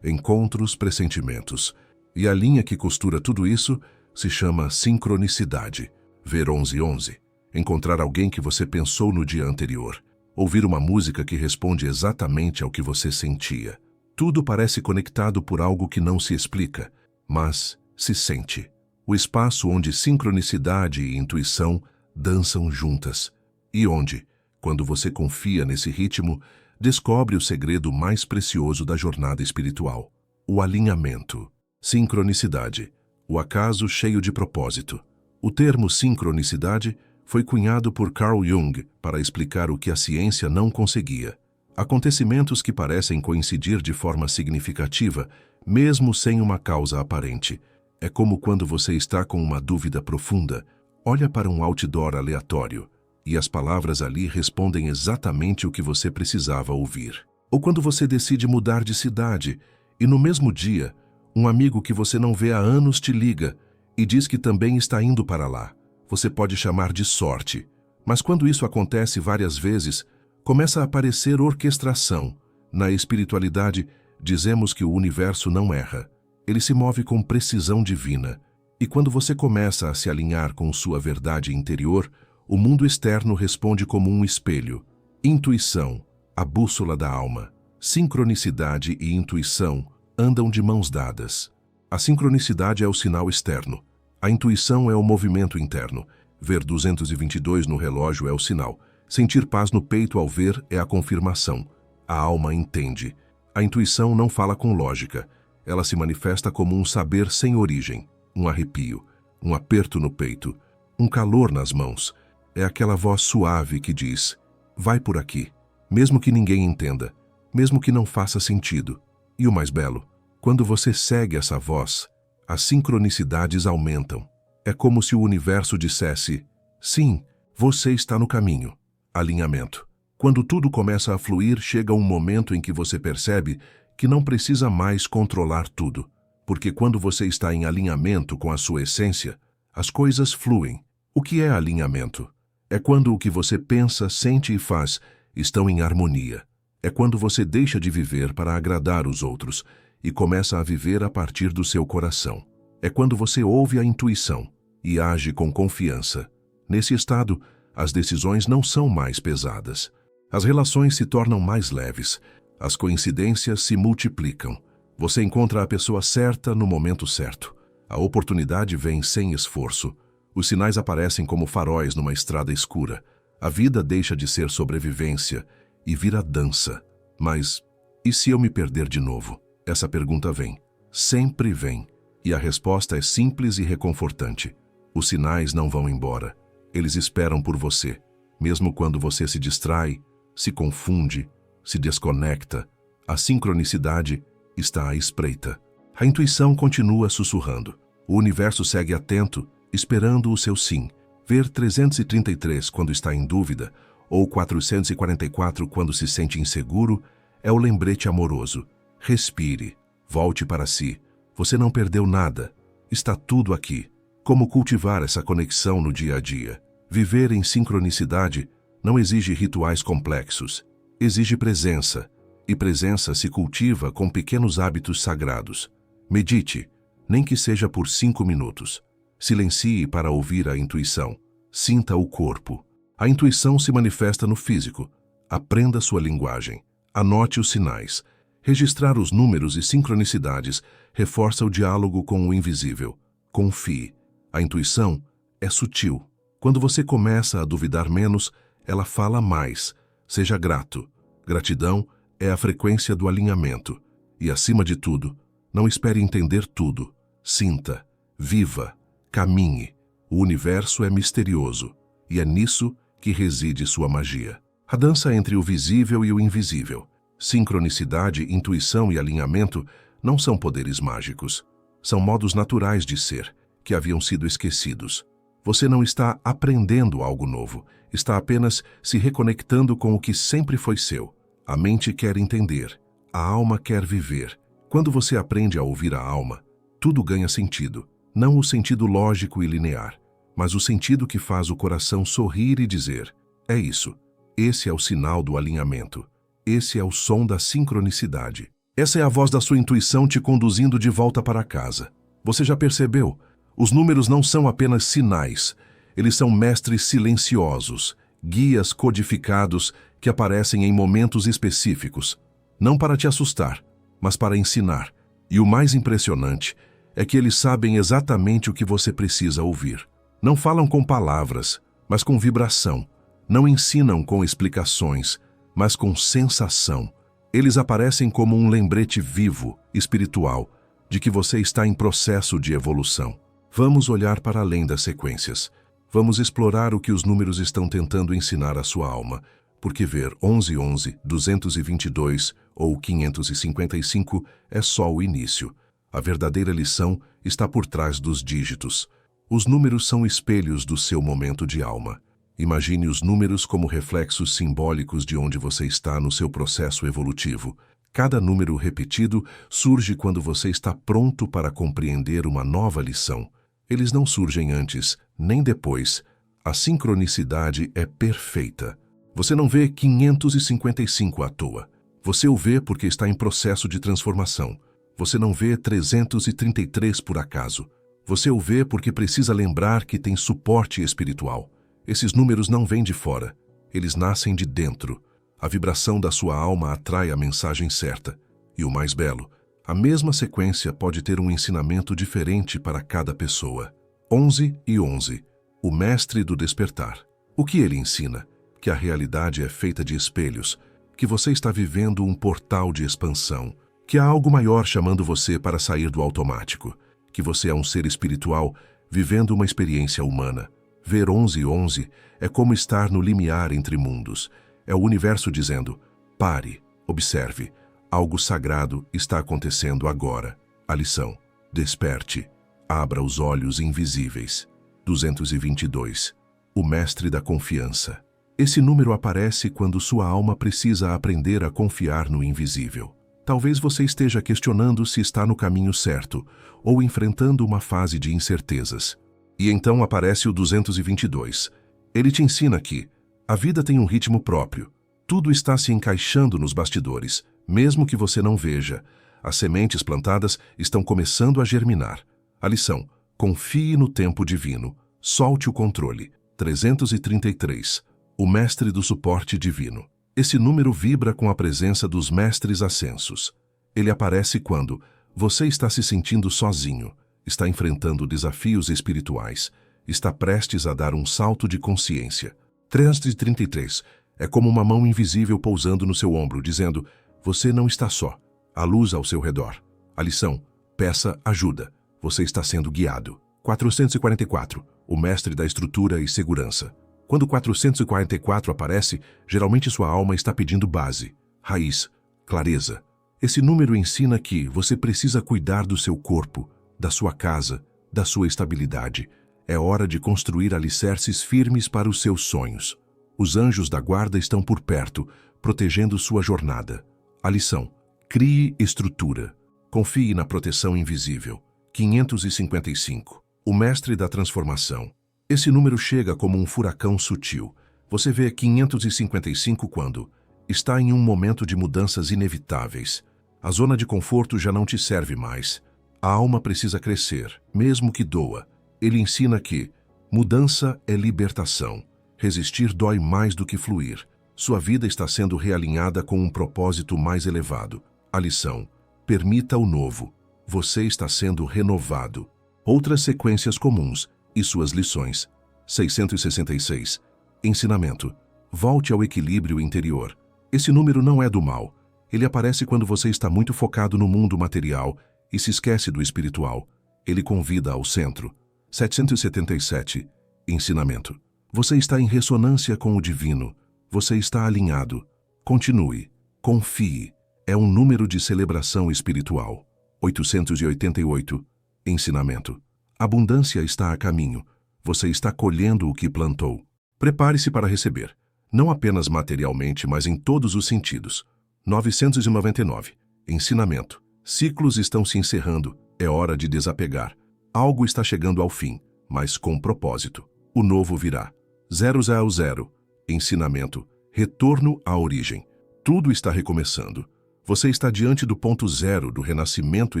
encontros, pressentimentos. E a linha que costura tudo isso se chama sincronicidade. Ver 1111. Encontrar alguém que você pensou no dia anterior. Ouvir uma música que responde exatamente ao que você sentia. Tudo parece conectado por algo que não se explica, mas se sente. O espaço onde sincronicidade e intuição dançam juntas. E onde, quando você confia nesse ritmo, descobre o segredo mais precioso da jornada espiritual: o alinhamento. Sincronicidade. O acaso cheio de propósito. O termo sincronicidade foi cunhado por Carl Jung para explicar o que a ciência não conseguia. Acontecimentos que parecem coincidir de forma significativa, mesmo sem uma causa aparente. É como quando você está com uma dúvida profunda, olha para um outdoor aleatório e as palavras ali respondem exatamente o que você precisava ouvir. Ou quando você decide mudar de cidade e no mesmo dia, um amigo que você não vê há anos te liga e diz que também está indo para lá. Você pode chamar de sorte, mas quando isso acontece várias vezes, começa a aparecer orquestração. Na espiritualidade, dizemos que o universo não erra. Ele se move com precisão divina. E quando você começa a se alinhar com sua verdade interior, o mundo externo responde como um espelho. Intuição, a bússola da alma. Sincronicidade e intuição andam de mãos dadas. A sincronicidade é o sinal externo. A intuição é o movimento interno. Ver 222 no relógio é o sinal. Sentir paz no peito ao ver é a confirmação. A alma entende. A intuição não fala com lógica. Ela se manifesta como um saber sem origem. Um arrepio, um aperto no peito, um calor nas mãos. É aquela voz suave que diz: vai por aqui, mesmo que ninguém entenda, mesmo que não faça sentido. E o mais belo, quando você segue essa voz, as sincronicidades aumentam. É como se o universo dissesse: sim, você está no caminho. Alinhamento. Quando tudo começa a fluir, chega um momento em que você percebe que não precisa mais controlar tudo. Porque quando você está em alinhamento com a sua essência, as coisas fluem. O que é alinhamento? É quando o que você pensa, sente e faz estão em harmonia. É quando você deixa de viver para agradar os outros e começa a viver a partir do seu coração. É quando você ouve a intuição e age com confiança. Nesse estado, as decisões não são mais pesadas. As relações se tornam mais leves. As coincidências se multiplicam. Você encontra a pessoa certa no momento certo. A oportunidade vem sem esforço. Os sinais aparecem como faróis numa estrada escura. A vida deixa de ser sobrevivência e vira dança. Mas, e se eu me perder de novo? Essa pergunta vem. Sempre vem. E a resposta é simples e reconfortante. Os sinais não vão embora. Eles esperam por você. Mesmo quando você se distrai, se confunde, se desconecta, a sincronicidade está à espreita. A intuição continua sussurrando. O universo segue atento, esperando o seu sim. Ver 333 quando está em dúvida, ou 444 quando se sente inseguro, é o lembrete amoroso. Respire, volte para si. Você não perdeu nada. Está tudo aqui. Como cultivar essa conexão no dia a dia? Viver em sincronicidade não exige rituais complexos. Exige presença. E presença se cultiva com pequenos hábitos sagrados. Medite, nem que seja por 5 minutos. Silencie para ouvir a intuição. Sinta o corpo. A intuição se manifesta no físico. Aprenda sua linguagem. Anote os sinais. Registrar os números e sincronicidades reforça o diálogo com o invisível. Confie. A intuição é sutil. Quando você começa a duvidar menos, ela fala mais. Seja grato. Gratidão é a frequência do alinhamento. E, acima de tudo, não espere entender tudo. Sinta, viva, caminhe. O universo é misterioso, e é nisso que reside sua magia. A dança entre o visível e o invisível. Sincronicidade, intuição e alinhamento não são poderes mágicos. São modos naturais de ser, que haviam sido esquecidos. Você não está aprendendo algo novo, está apenas se reconectando com o que sempre foi seu. A mente quer entender, a alma quer viver. Quando você aprende a ouvir a alma, tudo ganha sentido, não o sentido lógico e linear, mas o sentido que faz o coração sorrir e dizer: é isso. Esse é o sinal do alinhamento. Esse é o som da sincronicidade. Essa é a voz da sua intuição te conduzindo de volta para casa. Você já percebeu? Os números não são apenas sinais. Eles são mestres silenciosos, guias codificados que aparecem em momentos específicos. Não para te assustar, mas para ensinar. E o mais impressionante é que eles sabem exatamente o que você precisa ouvir. Não falam com palavras, mas com vibração. Não ensinam com explicações, mas com sensação. Eles aparecem como um lembrete vivo, espiritual, de que você está em processo de evolução. Vamos olhar para além das sequências. Vamos explorar o que os números estão tentando ensinar à sua alma, porque ver 1111, 222 ou 555 é só o início. A verdadeira lição está por trás dos dígitos. Os números são espelhos do seu momento de alma. Imagine os números como reflexos simbólicos de onde você está no seu processo evolutivo. Cada número repetido surge quando você está pronto para compreender uma nova lição. Eles não surgem antes, nem depois. A sincronicidade é perfeita. Você não vê 555 à toa. Você o vê porque está em processo de transformação. Você não vê 333 por acaso. Você o vê porque precisa lembrar que tem suporte espiritual. Esses números não vêm de fora. Eles nascem de dentro. A vibração da sua alma atrai a mensagem certa. E o mais belo, a mesma sequência pode ter um ensinamento diferente para cada pessoa. 11 e 11. O mestre do despertar. O que ele ensina? Que a realidade é feita de espelhos, que você está vivendo um portal de expansão, que há algo maior chamando você para sair do automático, que você é um ser espiritual vivendo uma experiência humana. Ver 1111 é como estar no limiar entre mundos. É o universo dizendo: pare, observe, algo sagrado está acontecendo agora. A lição: desperte, abra os olhos invisíveis. 222. O mestre da confiança. Esse número aparece quando sua alma precisa aprender a confiar no invisível. Talvez você esteja questionando se está no caminho certo ou enfrentando uma fase de incertezas. E então aparece o 222. Ele te ensina que a vida tem um ritmo próprio. Tudo está se encaixando nos bastidores, mesmo que você não veja. As sementes plantadas estão começando a germinar. A lição: confie no tempo divino. Solte o controle. 333. O mestre do suporte divino. Esse número vibra com a presença dos mestres ascensos. Ele aparece quando você está se sentindo sozinho, está enfrentando desafios espirituais, está prestes a dar um salto de consciência. 333 é como uma mão invisível pousando no seu ombro, dizendo: você não está só. Há luz ao seu redor. A lição: peça ajuda. Você está sendo guiado. 444. O mestre da estrutura e segurança. Quando 444 aparece, geralmente sua alma está pedindo base, raiz, clareza. Esse número ensina que você precisa cuidar do seu corpo, da sua casa, da sua estabilidade. É hora de construir alicerces firmes para os seus sonhos. Os anjos da guarda estão por perto, protegendo sua jornada. A lição: crie estrutura. Confie na proteção invisível. 555. O mestre da transformação. Esse número chega como um furacão sutil. Você vê 555 quando está em um momento de mudanças inevitáveis. A zona de conforto já não te serve mais. A alma precisa crescer, mesmo que doa. Ele ensina que mudança é libertação. Resistir dói mais do que fluir. Sua vida está sendo realinhada com um propósito mais elevado. A lição: permita o novo. Você está sendo renovado. Outras sequências comuns e suas lições. 666. Ensinamento: volte ao equilíbrio interior. Esse número não é do mal. Ele aparece quando você está muito focado no mundo material e se esquece do espiritual. Ele convida ao centro. 777. Ensinamento: você está em ressonância com o divino. Você está alinhado. Continue. Confie. É um número de celebração espiritual. 888. Ensinamento: abundância está a caminho. Você está colhendo o que plantou. Prepare-se para receber, não apenas materialmente, mas em todos os sentidos. 999. Ensinamento: ciclos estão se encerrando. É hora de desapegar. Algo está chegando ao fim, mas com propósito. O novo virá. 000, ensinamento, retorno à origem. Tudo está recomeçando. Você está diante do ponto zero do renascimento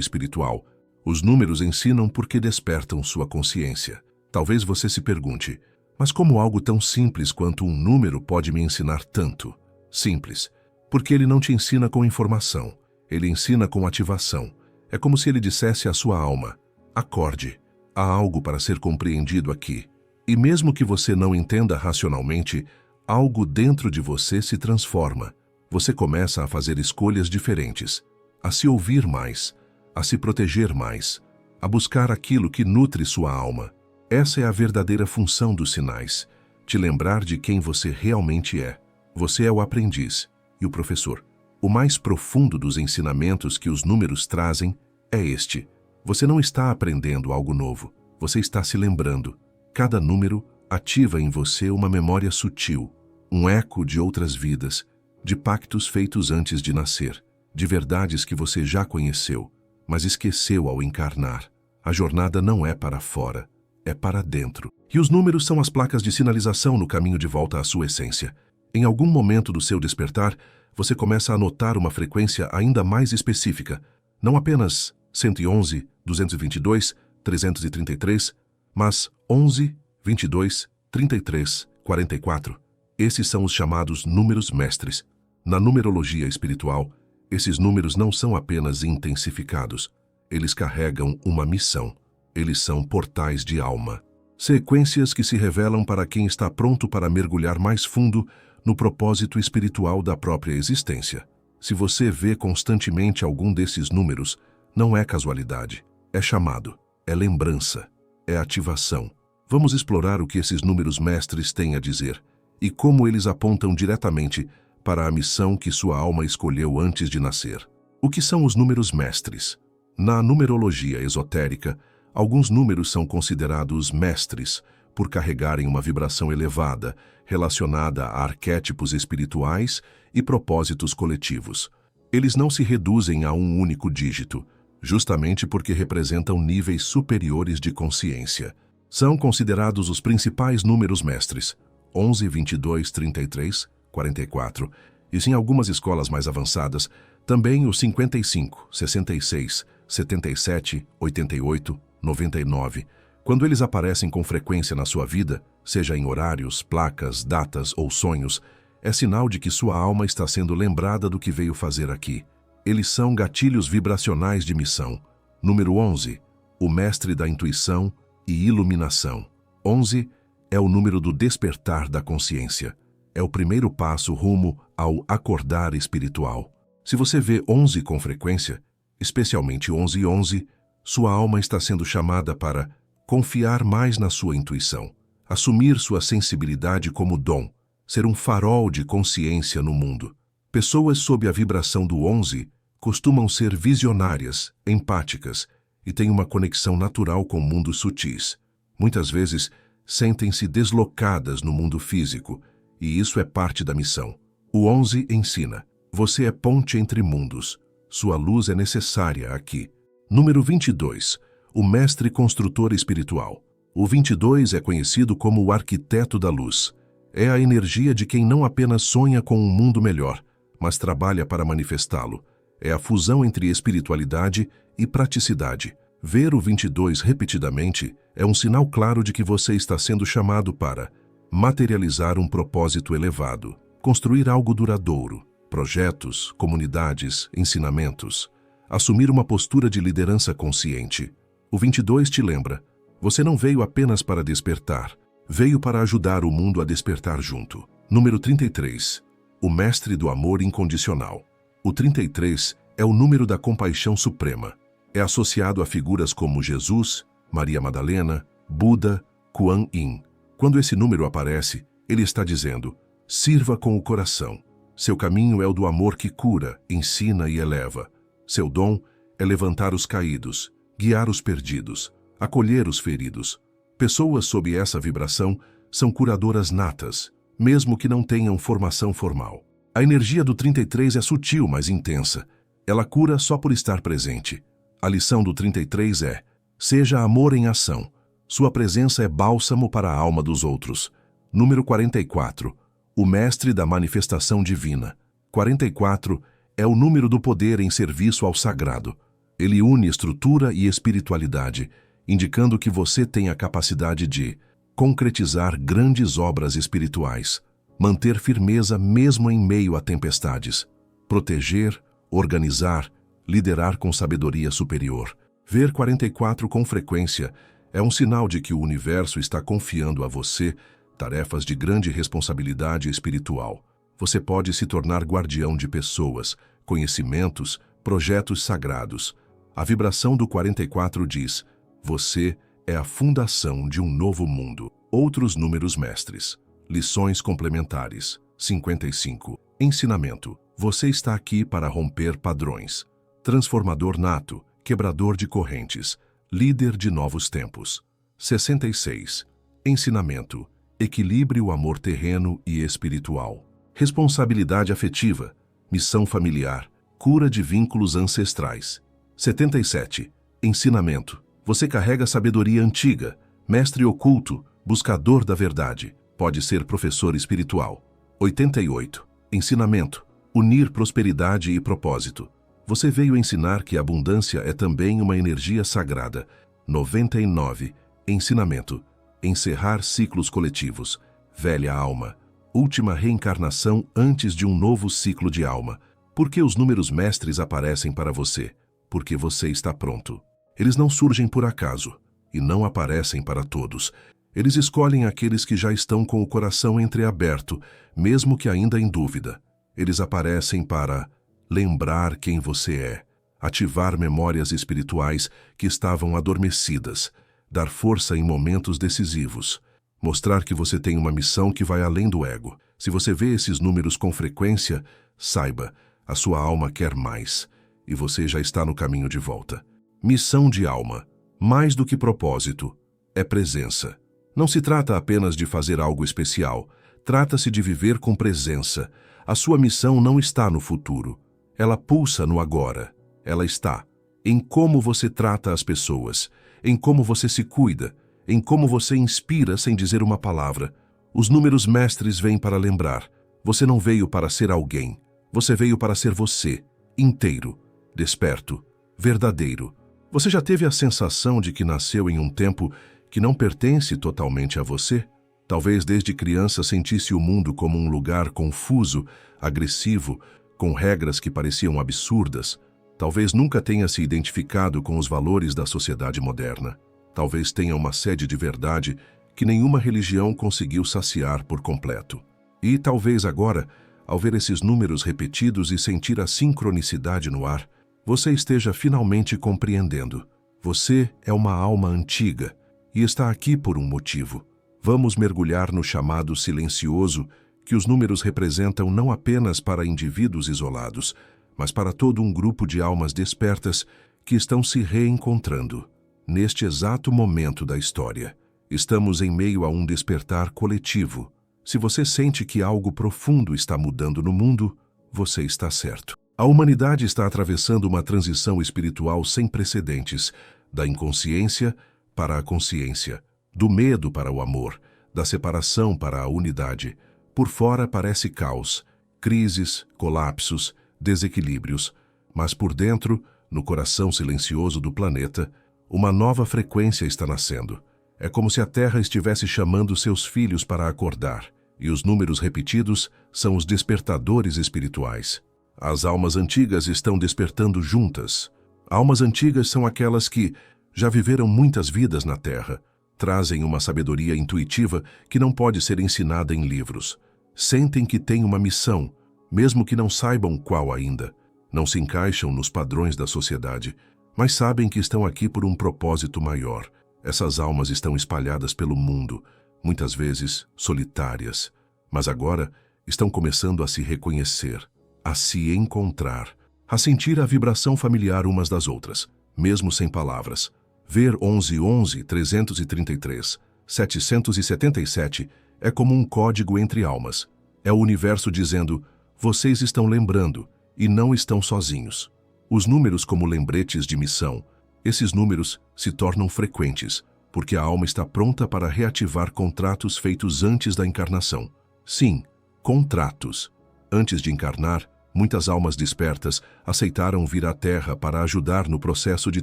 espiritual. Os números ensinam porque despertam sua consciência. Talvez você se pergunte, mas como algo tão simples quanto um número pode me ensinar tanto? Simples, porque ele não te ensina com informação, ele ensina com ativação. É como se ele dissesse à sua alma, acorde, há algo para ser compreendido aqui. E mesmo que você não entenda racionalmente, algo dentro de você se transforma. Você começa a fazer escolhas diferentes, a se ouvir mais, a se proteger mais, a buscar aquilo que nutre sua alma. Essa é a verdadeira função dos sinais, te lembrar de quem você realmente é. Você é o aprendiz e o professor. O mais profundo dos ensinamentos que os números trazem é este. Você não está aprendendo algo novo, você está se lembrando. Cada número ativa em você uma memória sutil, um eco de outras vidas, de pactos feitos antes de nascer, de verdades que você já conheceu, mas esqueceu ao encarnar. A jornada não é para fora, é para dentro. E os números são as placas de sinalização no caminho de volta à sua essência. Em algum momento do seu despertar, você começa a notar uma frequência ainda mais específica, não apenas 111, 222, 333, mas 11, 22, 33, 44. Esses são os chamados números mestres. Na numerologia espiritual, esses números não são apenas intensificados. Eles carregam uma missão. Eles são portais de alma. Sequências que se revelam para quem está pronto para mergulhar mais fundo no propósito espiritual da própria existência. Se você vê constantemente algum desses números, não é casualidade. É chamado, é lembrança, é ativação. Vamos explorar o que esses números mestres têm a dizer e como eles apontam diretamente para a missão que sua alma escolheu antes de nascer. O que são os números mestres? Na numerologia esotérica, alguns números são considerados mestres por carregarem uma vibração elevada, relacionada a arquétipos espirituais e propósitos coletivos. Eles não se reduzem a um único dígito, justamente porque representam níveis superiores de consciência. São considerados os principais números mestres, 11, 22, 33, 44, e em algumas escolas mais avançadas, também os 55, 66, 77, 88, 99. Quando eles aparecem com frequência na sua vida, seja em horários, placas, datas ou sonhos, é sinal de que sua alma está sendo lembrada do que veio fazer aqui. Eles são gatilhos vibracionais de missão. Número 11, o mestre da intuição e iluminação. 11 é o número do despertar da consciência. É o primeiro passo rumo ao acordar espiritual. Se você vê 11 com frequência, especialmente 1111, sua alma está sendo chamada para confiar mais na sua intuição, assumir sua sensibilidade como dom, ser um farol de consciência no mundo. Pessoas sob a vibração do 11 costumam ser visionárias, empáticas e têm uma conexão natural com mundos sutis. Muitas vezes, sentem-se deslocadas no mundo físico, e isso é parte da missão. O 11 ensina, você é ponte entre mundos, sua luz é necessária aqui. Número 22, o mestre construtor espiritual. O 22 é conhecido como o arquiteto da luz. É a energia de quem não apenas sonha com um mundo melhor, mas trabalha para manifestá-lo. É a fusão entre espiritualidade e praticidade. Ver o 22 repetidamente é um sinal claro de que você está sendo chamado para materializar um propósito elevado, construir algo duradouro, projetos, comunidades, ensinamentos, assumir uma postura de liderança consciente. O 22 te lembra, você não veio apenas para despertar, veio para ajudar o mundo a despertar junto. Número 33, o mestre do amor incondicional. O 33 é o número da compaixão suprema. É associado a figuras como Jesus, Maria Madalena, Buda, Kuan Yin. Quando esse número aparece, ele está dizendo, sirva com o coração. Seu caminho é o do amor que cura, ensina e eleva. Seu dom é levantar os caídos, guiar os perdidos, acolher os feridos. Pessoas sob essa vibração são curadoras natas, mesmo que não tenham formação formal. A energia do 33 é sutil, mas intensa. Ela cura só por estar presente. A lição do 33 é, seja amor em ação. Sua presença é bálsamo para a alma dos outros. Número 44. O mestre da manifestação divina. 44 é o número do poder em serviço ao sagrado. Ele une estrutura e espiritualidade, indicando que você tem a capacidade de concretizar grandes obras espirituais, manter firmeza mesmo em meio a tempestades, proteger, organizar, liderar com sabedoria superior. Ver 44 com frequência é um sinal de que o universo está confiando a você tarefas de grande responsabilidade espiritual. Você pode se tornar guardião de pessoas, conhecimentos, projetos sagrados. A vibração do 44 diz: você é a fundação de um novo mundo. Outros números mestres. Lições complementares. 55. Ensinamento. Você está aqui para romper padrões. Transformador nato, quebrador de correntes, líder de novos tempos. 66. Ensinamento. Equilibre o amor terreno e espiritual. Responsabilidade afetiva, missão familiar, cura de vínculos ancestrais. 77. Ensinamento. Você carrega sabedoria antiga, mestre oculto, buscador da verdade. Pode ser professor espiritual. 88. Ensinamento. Unir prosperidade e propósito. Você veio ensinar que a abundância é também uma energia sagrada. 99. Ensinamento. Encerrar ciclos coletivos. Velha alma. Última reencarnação antes de um novo ciclo de alma. Por que os números mestres aparecem para você? Porque você está pronto. Eles não surgem por acaso e não aparecem para todos. Eles escolhem aqueles que já estão com o coração entreaberto, mesmo que ainda em dúvida. Eles aparecem para lembrar quem você é, ativar memórias espirituais que estavam adormecidas, dar força em momentos decisivos, mostrar que você tem uma missão que vai além do ego. Se você vê esses números com frequência, saiba, a sua alma quer mais, e você já está no caminho de volta. Missão de alma, mais do que propósito, é presença. Não se trata apenas de fazer algo especial, trata-se de viver com presença. A sua missão não está no futuro, ela pulsa no agora. Ela está em como você trata as pessoas, em como você se cuida, em como você inspira sem dizer uma palavra. Os números mestres vêm para lembrar. Você não veio para ser alguém, você veio para ser você, inteiro, desperto, verdadeiro. Você já teve a sensação de que nasceu em um tempo que não pertence totalmente a você? Talvez desde criança sentisse o mundo como um lugar confuso, agressivo, com regras que pareciam absurdas. Talvez nunca tenha se identificado com os valores da sociedade moderna. Talvez tenha uma sede de verdade que nenhuma religião conseguiu saciar por completo. E talvez agora, ao ver esses números repetidos e sentir a sincronicidade no ar, você esteja finalmente compreendendo. Você é uma alma antiga e está aqui por um motivo. Vamos mergulhar no chamado silencioso que os números representam não apenas para indivíduos isolados, mas para todo um grupo de almas despertas que estão se reencontrando. Neste exato momento da história, estamos em meio a um despertar coletivo. Se você sente que algo profundo está mudando no mundo, você está certo. A humanidade está atravessando uma transição espiritual sem precedentes, da inconsciência para a consciência, do medo para o amor, da separação para a unidade. Por fora parece caos, crises, colapsos, desequilíbrios, mas por dentro, no coração silencioso do planeta, uma nova frequência está nascendo. É como se a Terra estivesse chamando seus filhos para acordar, e os números repetidos são os despertadores espirituais. As almas antigas estão despertando juntas. Almas antigas são aquelas que já viveram muitas vidas na Terra, trazem uma sabedoria intuitiva que não pode ser ensinada em livros. Sentem que têm uma missão, mesmo que não saibam qual ainda. Não se encaixam nos padrões da sociedade, mas sabem que estão aqui por um propósito maior. Essas almas estão espalhadas pelo mundo, muitas vezes solitárias, mas agora estão começando a se reconhecer, a se encontrar, a sentir a vibração familiar umas das outras, mesmo sem palavras. Ver 1111, 333, 777 é como um código entre almas. É o universo dizendo, vocês estão lembrando e não estão sozinhos. Os números como lembretes de missão, esses números se tornam frequentes, porque a alma está pronta para reativar contratos feitos antes da encarnação. Sim, contratos. Antes de encarnar, muitas almas despertas aceitaram vir à Terra para ajudar no processo de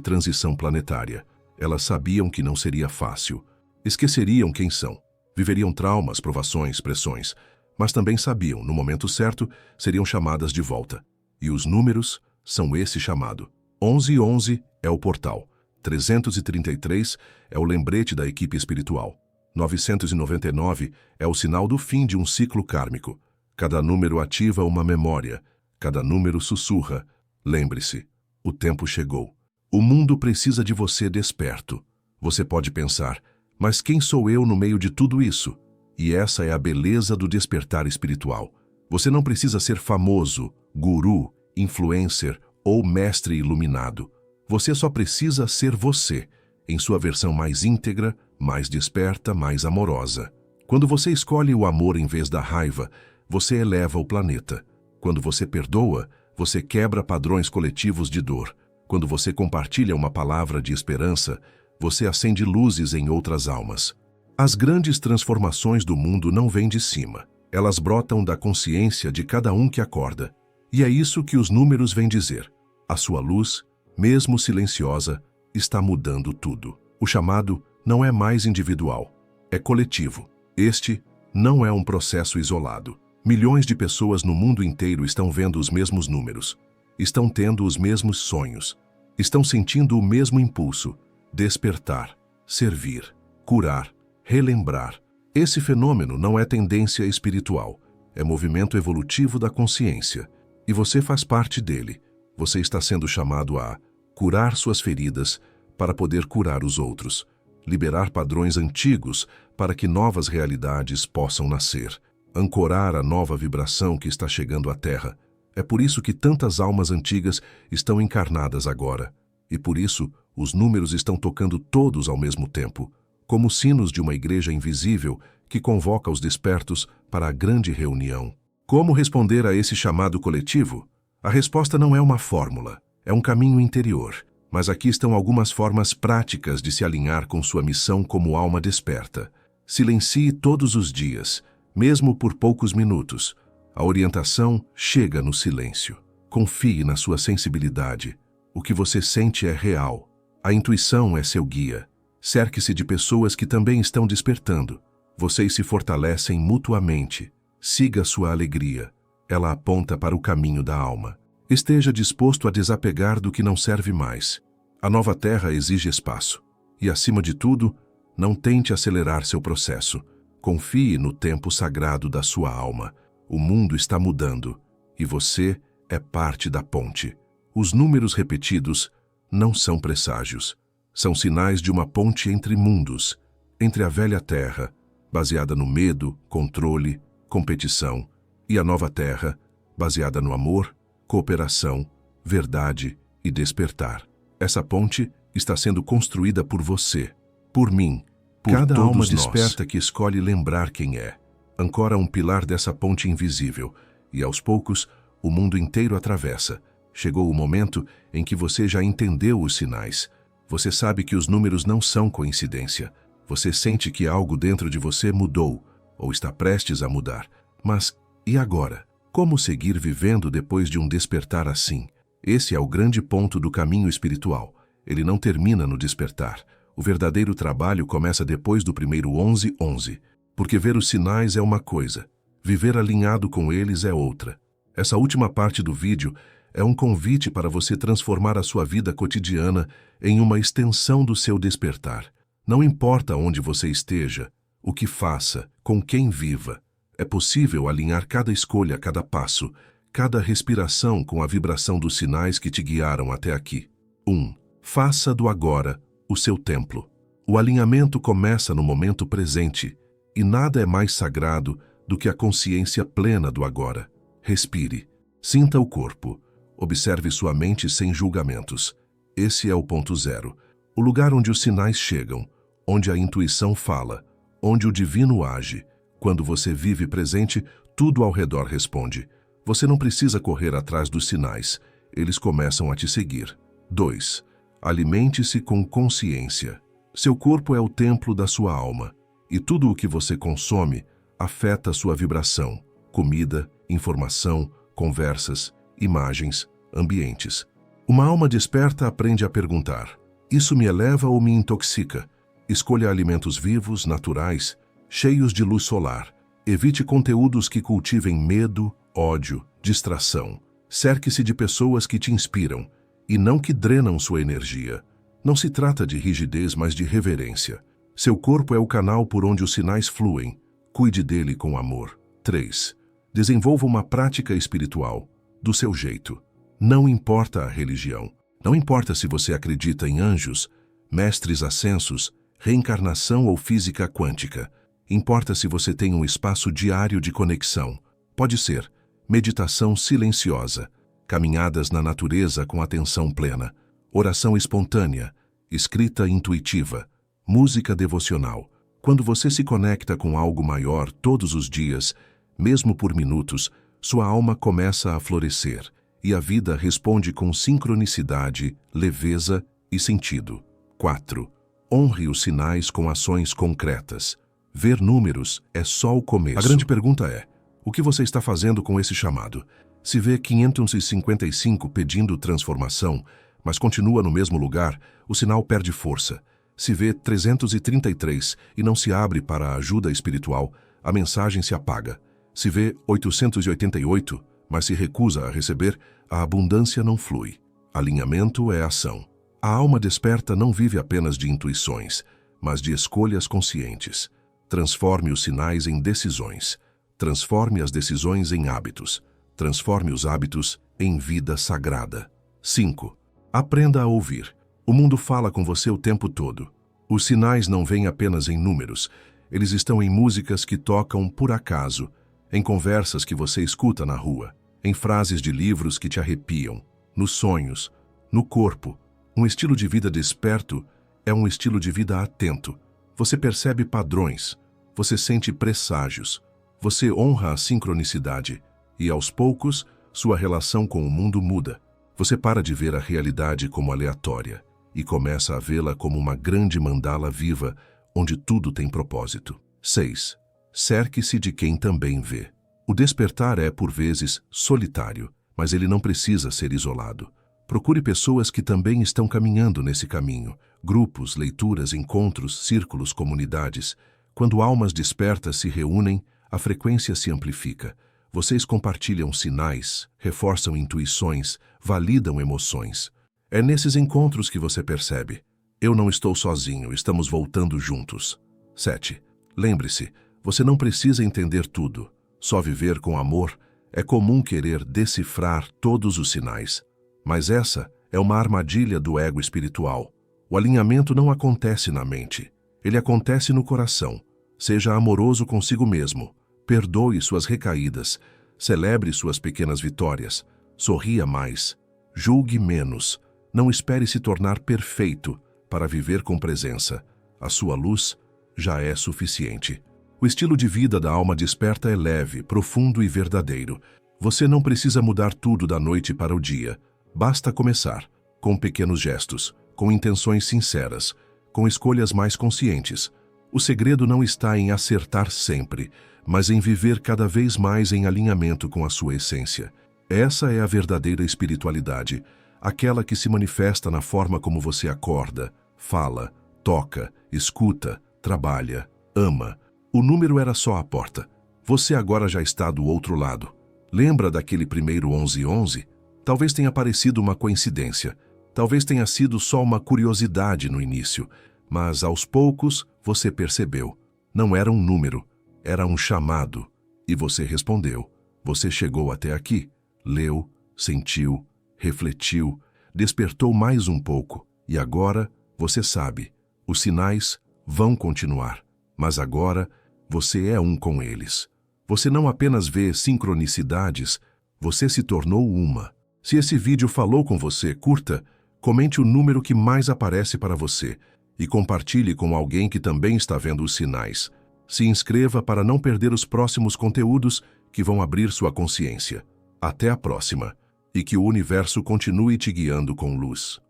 transição planetária. Elas sabiam que não seria fácil. Esqueceriam quem são. Viveriam traumas, provações, pressões. Mas também sabiam, no momento certo, seriam chamadas de volta. E os números são esse chamado. 1111 é o portal. 333 é o lembrete da equipe espiritual. 999 é o sinal do fim de um ciclo kármico. Cada número ativa uma memória. Cada número sussurra. Lembre-se, o tempo chegou. O mundo precisa de você desperto. Você pode pensar, mas quem sou eu no meio de tudo isso? E essa é a beleza do despertar espiritual. Você não precisa ser famoso, guru, influencer ou mestre iluminado. Você só precisa ser você, em sua versão mais íntegra, mais desperta, mais amorosa. Quando você escolhe o amor em vez da raiva, você eleva o planeta. Quando você perdoa, você quebra padrões coletivos de dor. Quando você compartilha uma palavra de esperança, você acende luzes em outras almas. As grandes transformações do mundo não vêm de cima. Elas brotam da consciência de cada um que acorda. E é isso que os números vêm dizer. A sua luz, mesmo silenciosa, está mudando tudo. O chamado não é mais individual, é coletivo. Este não é um processo isolado. Milhões de pessoas no mundo inteiro estão vendo os mesmos números, estão tendo os mesmos sonhos, estão sentindo o mesmo impulso: despertar, servir, curar, relembrar. Esse fenômeno não é tendência espiritual, é movimento evolutivo da consciência. E você faz parte dele. Você está sendo chamado a curar suas feridas para poder curar os outros, liberar padrões antigos para que novas realidades possam nascer, ancorar a nova vibração que está chegando à Terra. É por isso que tantas almas antigas estão encarnadas agora. E por isso, os números estão tocando todos ao mesmo tempo, como sinos de uma igreja invisível que convoca os despertos para a grande reunião. Como responder a esse chamado coletivo? A resposta não é uma fórmula, é um caminho interior. Mas aqui estão algumas formas práticas de se alinhar com sua missão como alma desperta. Silencie todos os dias, mesmo por poucos minutos. A orientação chega no silêncio. Confie na sua sensibilidade. O que você sente é real. A intuição é seu guia. Cerque-se de pessoas que também estão despertando. Vocês se fortalecem mutuamente. Siga sua alegria. Ela aponta para o caminho da alma. Esteja disposto a desapegar do que não serve mais. A nova Terra exige espaço. E, acima de tudo, não tente acelerar seu processo. Confie no tempo sagrado da sua alma. O mundo está mudando e você é parte da ponte. Os números repetidos não são presságios. São sinais de uma ponte entre mundos, entre a velha Terra, baseada no medo, controle, competição, e a nova Terra, baseada no amor, cooperação, verdade e despertar. Essa ponte está sendo construída por você, por mim, por cada alma desperta que escolhe lembrar quem é. Ancora um pilar dessa ponte invisível, e aos poucos, o mundo inteiro atravessa. Chegou o momento em que você já entendeu os sinais. Você sabe que os números não são coincidência. Você sente que algo dentro de você mudou, ou está prestes a mudar. Mas, e agora? Como seguir vivendo depois de um despertar assim? Esse é o grande ponto do caminho espiritual. Ele não termina no despertar. O verdadeiro trabalho começa depois do primeiro 11-11. Porque ver os sinais é uma coisa, viver alinhado com eles é outra. Essa última parte do vídeo é um convite para você transformar a sua vida cotidiana em uma extensão do seu despertar. Não importa onde você esteja, o que faça, com quem viva. É possível alinhar cada escolha, cada passo, cada respiração com a vibração dos sinais que te guiaram até aqui. 1. Faça do agora o seu templo. O alinhamento começa no momento presente, e nada é mais sagrado do que a consciência plena do agora. Respire, sinta o corpo, observe sua mente sem julgamentos. Esse é o ponto zero, o lugar onde os sinais chegam, onde a intuição fala, onde o divino age. Quando você vive presente, tudo ao redor responde. Você não precisa correr atrás dos sinais, eles começam a te seguir. 2. Alimente-se com consciência. Seu corpo é o templo da sua alma, e tudo o que você consome afeta sua vibração: comida, informação, conversas, imagens, ambientes. Uma alma desperta aprende a perguntar: isso me eleva ou me intoxica? Escolha alimentos vivos, naturais, cheios de luz solar. Evite conteúdos que cultivem medo, ódio, distração. Cerque-se de pessoas que te inspiram e não que drenam sua energia. Não se trata de rigidez, mas de reverência. Seu corpo é o canal por onde os sinais fluem. Cuide dele com amor. 3. Desenvolva uma prática espiritual, do seu jeito. Não importa a religião. Não importa se você acredita em anjos, mestres ascensos, reencarnação ou física quântica. Importa se você tem um espaço diário de conexão. Pode ser meditação silenciosa, caminhadas na natureza com atenção plena, oração espontânea, escrita intuitiva, música devocional. Quando você se conecta com algo maior todos os dias, mesmo por minutos, sua alma começa a florescer e a vida responde com sincronicidade, leveza e sentido. 4. Honre os sinais com ações concretas. Ver números é só o começo. A grande pergunta é: o que você está fazendo com esse chamado? Se vê 555 pedindo transformação, mas continua no mesmo lugar, o sinal perde força. Se vê 333 e não se abre para a ajuda espiritual, a mensagem se apaga. Se vê 888, mas se recusa a receber, a abundância não flui. Alinhamento é ação. A alma desperta não vive apenas de intuições, mas de escolhas conscientes. Transforme os sinais em decisões. Transforme as decisões em hábitos. Transforme os hábitos em vida sagrada. 5. Aprenda a ouvir. O mundo fala com você o tempo todo. Os sinais não vêm apenas em números. Eles estão em músicas que tocam por acaso, em conversas que você escuta na rua, em frases de livros que te arrepiam, nos sonhos, no corpo. Um estilo de vida desperto é um estilo de vida atento. Você percebe padrões, você sente presságios, você honra a sincronicidade e, aos poucos, sua relação com o mundo muda. Você para de ver a realidade como aleatória e começa a vê-la como uma grande mandala viva onde tudo tem propósito. 6. Cerque-se de quem também vê. O despertar é, por vezes, solitário, mas ele não precisa ser isolado. Procure pessoas que também estão caminhando nesse caminho. Grupos, leituras, encontros, círculos, comunidades. Quando almas despertas se reúnem, a frequência se amplifica. Vocês compartilham sinais, reforçam intuições, validam emoções. É nesses encontros que você percebe: eu não estou sozinho, estamos voltando juntos. 7. Lembre-se, você não precisa entender tudo. Só viver com amor. É comum querer decifrar todos os sinais. Mas essa é uma armadilha do ego espiritual. O alinhamento não acontece na mente. Ele acontece no coração. Seja amoroso consigo mesmo. Perdoe suas recaídas. Celebre suas pequenas vitórias. Sorria mais. Julgue menos. Não espere se tornar perfeito para viver com presença. A sua luz já é suficiente. O estilo de vida da alma desperta é leve, profundo e verdadeiro. Você não precisa mudar tudo da noite para o dia. Basta começar, com pequenos gestos, com intenções sinceras, com escolhas mais conscientes. O segredo não está em acertar sempre, mas em viver cada vez mais em alinhamento com a sua essência. Essa é a verdadeira espiritualidade, aquela que se manifesta na forma como você acorda, fala, toca, escuta, trabalha, ama. O número era só a porta. Você agora já está do outro lado. Lembra daquele primeiro 1111? Talvez tenha parecido uma coincidência. Talvez tenha sido só uma curiosidade no início. Mas, aos poucos, você percebeu. Não era um número, era um chamado. E você respondeu. Você chegou até aqui. Leu, sentiu, refletiu, despertou mais um pouco. E agora, você sabe, os sinais vão continuar. Mas agora, você é um com eles. Você não apenas vê sincronicidades, você se tornou uma. Se esse vídeo falou com você, curta, comente o número que mais aparece para você e compartilhe com alguém que também está vendo os sinais. Se inscreva para não perder os próximos conteúdos que vão abrir sua consciência. Até a próxima, e que o universo continue te guiando com luz.